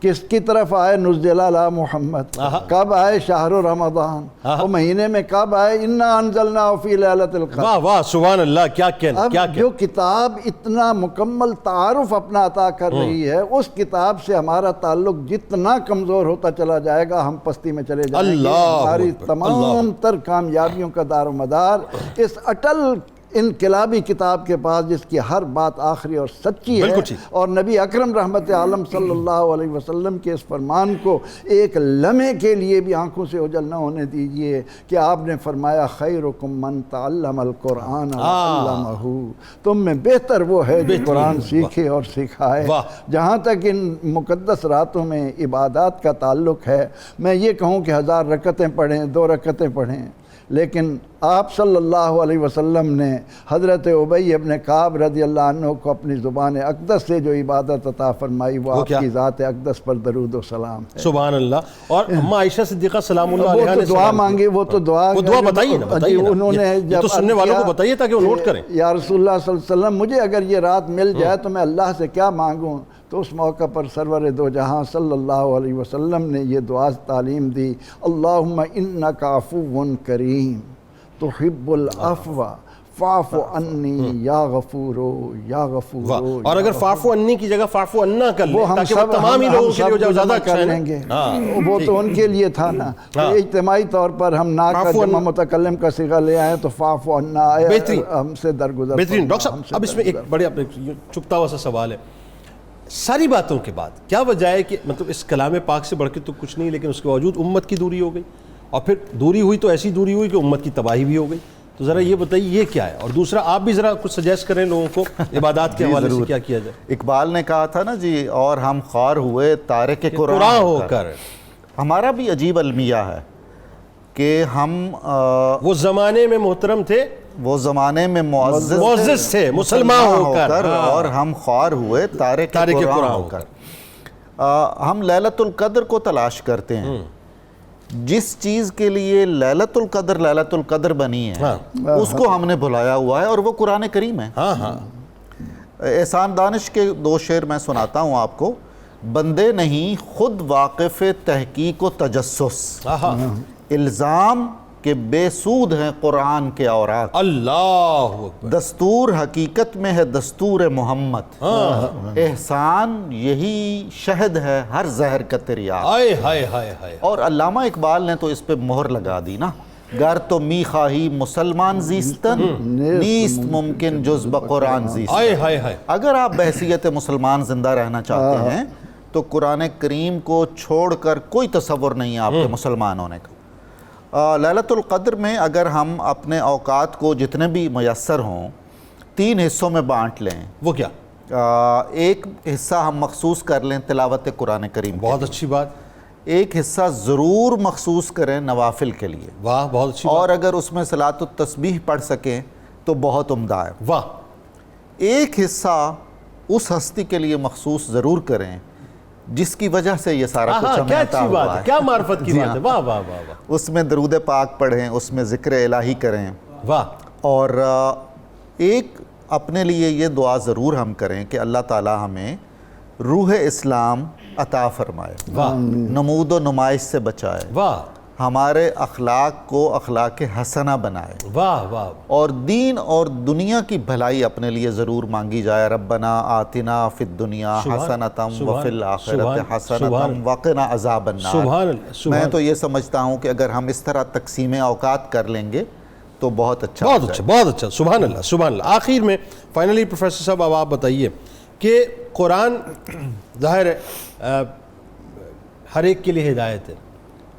کس کی طرف آئے، نزل علی محمد۔ کب آئے، شہر رمضان۔ وہ مہینے میں کب آئے، انا انزلناہ فی لیلۃ القدر۔ واہ واہ سبحان اللہ، کیا کہنا، اب کیا جو کتاب اتنا مکمل تعارف اپنا عطا کر رہی ہے، اس کتاب سے ہمارا تعلق جتنا کمزور ہوتا چلا جائے گا ہم پستی میں چلے جائیں گے۔ اللہ ہماری اکبر، تمام تر کامیابیوں کا دار و مدار اس اٹل انقلابی کتاب کے پاس، جس کی ہر بات آخری اور سچی ہے، اور نبی اکرم رحمت عالم صلی اللہ علیہ وسلم کے اس فرمان کو ایک لمحے کے لیے بھی آنکھوں سے اوجھل نہ ہونے دیجئے کہ آپ نے فرمایا خیرکم من تعلم القرآن وعلمہ، تم میں بہتر وہ ہے جو قرآن سیکھے اور سکھائے۔ جہاں تک ان مقدس راتوں میں عبادات کا تعلق ہے، میں یہ کہوں کہ 1000 رکعتیں پڑھیں، 2 رکعتیں پڑھیں، لیکن آپ صلی اللہ علیہ وسلم نے حضرت ابی ابن کعب رضی اللہ عنہ کو اپنی زبان اقدس سے جو عبادت عطا فرمائی وہ آپ کی ذات اقدس پر درود و سلام ہے۔ سبحان اللہ۔ اور اماں عائشہ صدیقہ سلام اللہ علیہا نے دعا مانگی، وہ تو دعا بتائیے نا، انہوں نے یہ تو سننے والوں کو بتائیے تاکہ وہ نوٹ کریں۔ یا رسول اللہ صلی اللہ علیہ وسلم، مجھے اگر یہ رات مل جائے تو میں اللہ سے کیا مانگوں؟ تو اس موقع پر سرور دو جہاں صلی اللہ علیہ وسلم نے یہ دعا تعلیم دی، اللہم انک عفو کریم تحب العفو فاعف عنی یا غفورو یا غفورو۔ اور اگر فاعف عنی کی جگہ فاعف عنا کر لیں تاکہ وہ تمام ہی لوگوں کے لیے ہو جائے، زیادہ اچھا لیں گے۔ وہ تو ان کے لیے تھا نا، اجتماعی طور پر ہم نا کا جمع متکلم کا صیغہ لے آئے تو فاعف عنا ہم سے درگزر۔ بہترین۔ ڈاکٹر صاحب اب اس میں ایک بڑے چپتا ہوا سا سوال ہے، ساری باتوں کے بعد کیا وجہ ہے کہ مطلب اس کلام پاک سے بڑھ کے تو کچھ نہیں، لیکن اس کے باوجود امت کی دوری ہو گئی، اور پھر دوری ہوئی تو ایسی دوری ہوئی کہ امت کی تباہی بھی ہو گئی؟ تو ذرا یہ بتائیے یہ کیا ہے، اور دوسرا آپ بھی ذرا کچھ سجیسٹ کریں لوگوں کو عبادات کے حوالے سے کیا کیا جائے۔ اقبال نے کہا تھا نا جی، اور ہم خوار ہوئے تارک قرآن ہو کر۔ ہمارا بھی عجیب المیہ ہے کہ ہم وہ زمانے میں محترم تھے، وہ زمانے میں معزز تھے مسلمان ہو کر، اور ہم خوار ہوئے تارک قرآن ہو کر۔ ہم لیلۃ القدر کو تلاش کرتے ہیں، جس چیز کے لیے لیلۃ القدر بنی ہے اس کو ہم نے بھلایا ہوا ہے، اور وہ قرآن کریم ہے۔ احسان دانش کے 2 شعر میں سناتا ہوں آپ کو۔ بندے نہیں خود واقف تحقیق و تجسس، الزام کہ بے سود ہیں قرآن کے اوراق، اللہ اکبر، دستور حقیقت میں ہے دستور محمد، احسان یہی شہد ہے ہر زہر کا تریاق۔ اور علامہ اقبال نے تو اس پہ مہر لگا دی نا، گر تو می خواہی مسلمان زیستن، نیست ممکن جز بقرآن زیستن۔ اگر آپ بحیثیت مسلمان زندہ رہنا چاہتے ہیں تو قرآن کریم کو چھوڑ کر کوئی تصور نہیں ہے آپ کے مسلمان ہونے کا۔ لیلۃ القدر میں اگر ہم اپنے اوقات کو جتنے بھی میسر ہوں 3 حصوں میں بانٹ لیں۔ وہ کیا؟ ایک حصہ ہم مخصوص کر لیں تلاوت قرآن کریم، بہت اچھی بات۔ ایک حصہ ضرور مخصوص کریں نوافل کے لیے، واہ بہت اچھی بات۔ اور اگر اس میں صلاۃ التسبیح پڑھ سکیں تو بہت عمدہ ہے، واہ۔ ایک حصہ اس ہستی کے لیے مخصوص ضرور کریں جس کی وجہ سے یہ سارا کچھ ہمیں عطا ہوا ہے، کیا معرفت کی بات ہے، واہ واہ واہ۔ اس میں درود پاک پڑھیں، اس میں ذکر الہی کریں، واہ۔ اور ایک اپنے لیے یہ دعا ضرور ہم کریں کہ اللہ تعالی ہمیں روح اسلام عطا فرمائے، نمود و نمائش سے بچائے، واہ، ہمارے اخلاق کو اخلاق حسنہ بنائے، واہ واہ، اور دین اور دنیا کی بھلائی اپنے لیے ضرور مانگی جائے۔ ربنا آتنا فی الدنیا حسنۃ وفی الآخرۃ حسنۃ وقنا عذاب النار۔ میں تو یہ سمجھتا ہوں کہ اگر ہم اس طرح تقسیم اوقات کر لیں گے تو بہت اچھا، بہت اچھا، بہت اچھا، سبحان اللہ سبحان اللہ۔ آخر میں فائنلی پروفیسر صاحب اب آپ بتائیے کہ قرآن ظاہر ہے ہر ایک کے لیے ہدایت ہے،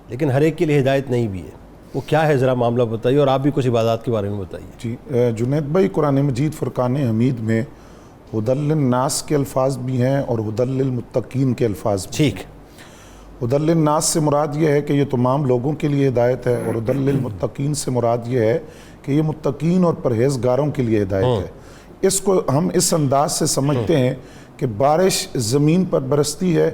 لیکن ہر ایک کے لیے ہدایت نہیں بھی ہے، وہ کیا ہے ذرا معاملہ بتائیے، اور آپ بھی کچھ عبادات کے بارے میں بتائیے۔ جی جنید بھائی، قرآن مجید فرقان حمید میں ہدی للناس کے الفاظ بھی ہیں اور ہدی للمتقین کے الفاظ بھی ہیں۔ ٹھیک، ہدی للناس سے مراد یہ ہے کہ یہ تمام لوگوں کے لیے ہدایت ہے، اور ہدی للمتقین سے مراد یہ ہے کہ یہ متقین اور پرہیزگاروں کے لیے ہدایت ہے۔ اس کو ہم اس انداز سے سمجھتے ہیں کہ بارش زمین پر برستی ہے،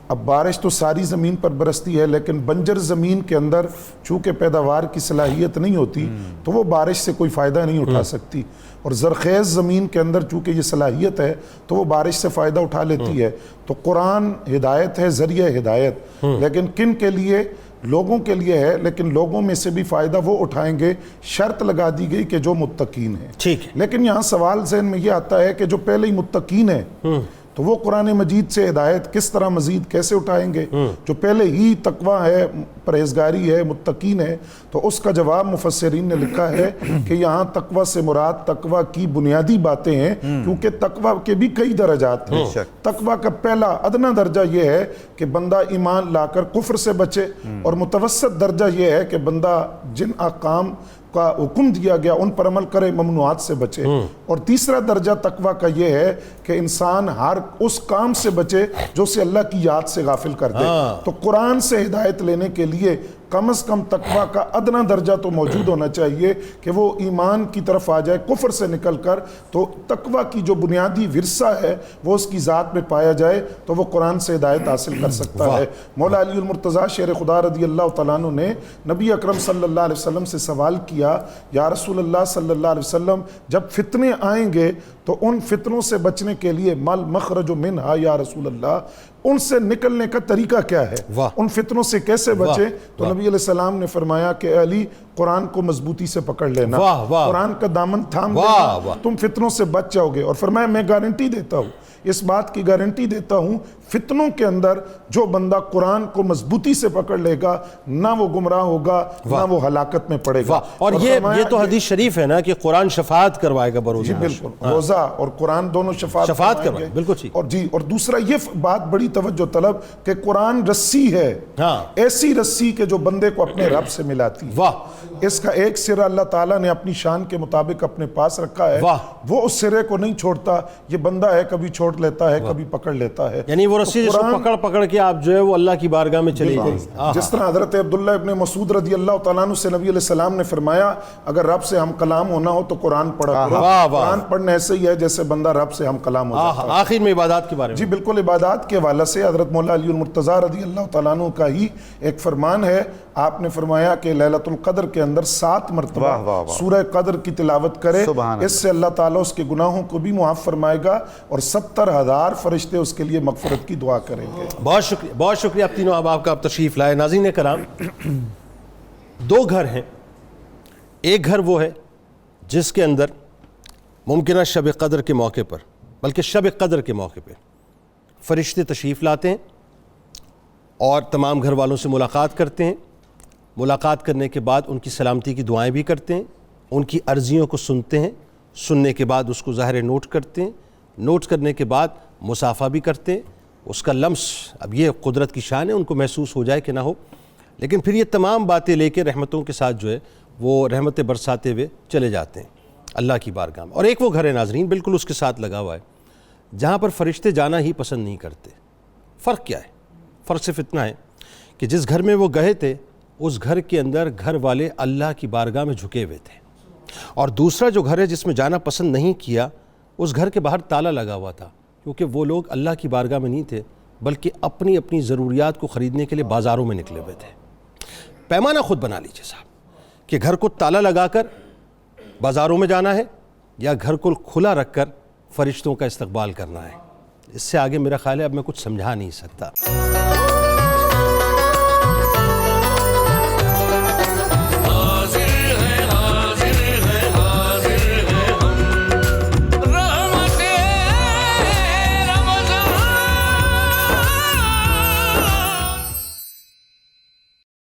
اب بارش تو ساری زمین پر برستی ہے، لیکن بنجر زمین کے اندر چونکہ پیداوار کی صلاحیت نہیں ہوتی تو وہ بارش سے کوئی فائدہ نہیں اٹھا سکتی، اور زرخیز زمین کے اندر چونکہ یہ صلاحیت ہے تو وہ بارش سے فائدہ اٹھا لیتی ہے۔ تو قرآن ہدایت ہے، ذریعہ ہدایت، لیکن کن کے لیے؟ لوگوں کے لیے ہے، لیکن لوگوں میں سے بھی فائدہ وہ اٹھائیں گے، شرط لگا دی گئی کہ جو متقین ہیں۔ ٹھیک ہے، لیکن یہاں سوال ذہن میں یہ آتا ہے کہ جو پہلے ہی متقین ہیں تو وہ قرآن مجید سے ہدایت کس طرح مزید کیسے اٹھائیں گے؟ جو پہلے ہی تقویٰ ہے، پرہیزگاری ہے، متقین ہے، تو اس کا جواب مفسرین نے لکھا ہے کہ یہاں تقویٰ سے مراد تقویٰ کی بنیادی باتیں ہیں، کیونکہ تقویٰ کے بھی کئی درجات ہیں۔ تقویٰ کا پہلا ادنا درجہ یہ ہے کہ بندہ ایمان لا کر کفر سے بچے، اور متوسط درجہ یہ ہے کہ بندہ جن احکام کا حکم دیا گیا ان پر عمل کرے، ممنوعات سے بچے، اور تیسرا درجہ تقویٰ کا یہ ہے کہ انسان ہر اس کام سے بچے جو اسے اللہ کی یاد سے غافل کر دے۔ تو قرآن سے ہدایت لینے کے لیے کم از کم تقویٰ کا ادنا درجہ تو موجود ہونا چاہیے کہ وہ ایمان کی طرف آ جائے، کفر سے نکل کر، تو تقویٰ کی جو بنیادی ورثہ ہے وہ اس کی ذات میں پایا جائے تو وہ قرآن سے ہدایت حاصل کر سکتا ہے۔ مولا علی المرتضیٰ شیر خدا رضی اللہ تعالیٰ عنہ نے نبی اکرم صلی اللہ علیہ وسلم سے سوال کیا، یا رسول اللہ صلی اللہ علیہ وسلم جب فتنے آئیں گے تو ان فتنوں سے بچنے کے لیے مال مخرج منہا یا رسول اللہ، ان سے نکلنے کا طریقہ کیا ہے، ان فتنوں سے کیسے بچے؟ تو نبی علیہ السلام نے فرمایا کہ اے علی قرآن کو مضبوطی سے پکڑ لینا، قرآن کا دامن تھام لینا، تم فتنوں سے بچ جاؤ گے۔ اور فرمایا میں گارنٹی دیتا ہوں، اس بات کی گارنٹی دیتا ہوں، فتنوں کے اندر جو بندہ قرآن کو مضبوطی سے پکڑ لے گا نہ وہ گمراہ ہوگا نہ وہ ہلاکت میں پڑے گا۔ اور یہ تو حدیث شریف ہے نا کہ قرآن شفاعت کروائے گا بروز حشر۔ بالکل، روزہ اور قرآن دونوں شفاعت کروائے گا، بالکل ٹھیک۔ اور دوسرا یہ بات بڑی توجہ طلب کہ قرآن رسی ہے، ایسی رسی کہ جو بندے کو اپنے رب سے ملاتی ہے۔ اس کا ایک سرا اللہ تعالیٰ نے اپنی شان کے مطابق اپنے پاس رکھا ہے، وہ اس سرے کو نہیں چھوڑتا، یہ بندہ ہے کبھی چھوڑ لیتا ہے کبھی پکڑ لیتا ہے، یعنی وہ رسی جس کو پکڑ کے آپ جو ہے وہ اللہ کی بارگاہ میں چلی گئی۔ جس طرح حضرت عبداللہ ابن مسعود رضی اللہ تعالیٰ عنہ سے نبی علیہ السلام نے فرمایا اگر رب سے ہم کلام ہونا ہو تو قرآن پڑھا کرو۔ قرآن پڑھنے ایسے ہی ہے جیسے بندہ رب سے ہم کلام ہو جاتا ہے۔ آخر میں عبادات کے بارے میں جی بالکل، عبادات کے حوالے سے حضرت مولا علی المرتضیٰ رضی اللہ تعالیٰ عنہ کا ہی ایک فرمان ہے، آپ نے فرمایا کہ لیلۃ القدر کے اندر 7 مرتبہ سورہ قدر کی تلاوت کرے، اس سے اللہ تعالیٰ اس کے گناہوں کو بھی معاف فرمائے گا اور 70,000 فرشتے اس کے لیے مغفرت کی دعا کریں گے۔ بہت شکریہ، بہت شکریہ آپ تینوں احباب کا آپ تشریف لائے۔ ناظرین کرام، 2 گھر ہیں، ایک گھر وہ ہے جس کے اندر ممکنہ شب قدر کے موقع پر، بلکہ شب قدر کے موقع پہ فرشتے تشریف لاتے ہیں اور تمام گھر والوں سے ملاقات کرتے ہیں، ملاقات کرنے کے بعد ان کی سلامتی کی دعائیں بھی کرتے ہیں، ان کی عرضیوں کو سنتے ہیں، سننے کے بعد اس کو ظاہر نوٹ کرتے ہیں، نوٹ کرنے کے بعد مصافحہ بھی کرتے ہیں، اس کا لمس، اب یہ قدرت کی شان ہے، ان کو محسوس ہو جائے کہ نہ ہو، لیکن پھر یہ تمام باتیں لے کے رحمتوں کے ساتھ جو ہے وہ رحمتیں برساتے ہوئے چلے جاتے ہیں اللہ کی بارگاہ میں۔ اور ایک وہ گھر ہے ناظرین بالکل اس کے ساتھ لگا ہوا ہے جہاں پر فرشتے جانا ہی پسند نہیں کرتے۔ فرق کیا ہے؟ فرق صرف اتنا ہے کہ جس گھر میں وہ گئے تھے اس گھر کے اندر گھر والے اللہ کی بارگاہ میں جھکے ہوئے تھے، اور دوسرا جو گھر ہے جس میں جانا پسند نہیں کیا اس گھر کے باہر تالا لگا ہوا تھا، کیونکہ وہ لوگ اللہ کی بارگاہ میں نہیں تھے بلکہ اپنی اپنی ضروریات کو خریدنے کے لیے بازاروں میں نکلے ہوئے تھے۔ پیمانہ خود بنا لیجئے صاحب کہ گھر کو تالا لگا کر بازاروں میں جانا ہے یا گھر کو کھلا رکھ کر فرشتوں کا استقبال کرنا ہے۔ اس سے آگے میرا خیال ہے اب میں کچھ سمجھا نہیں سکتا۔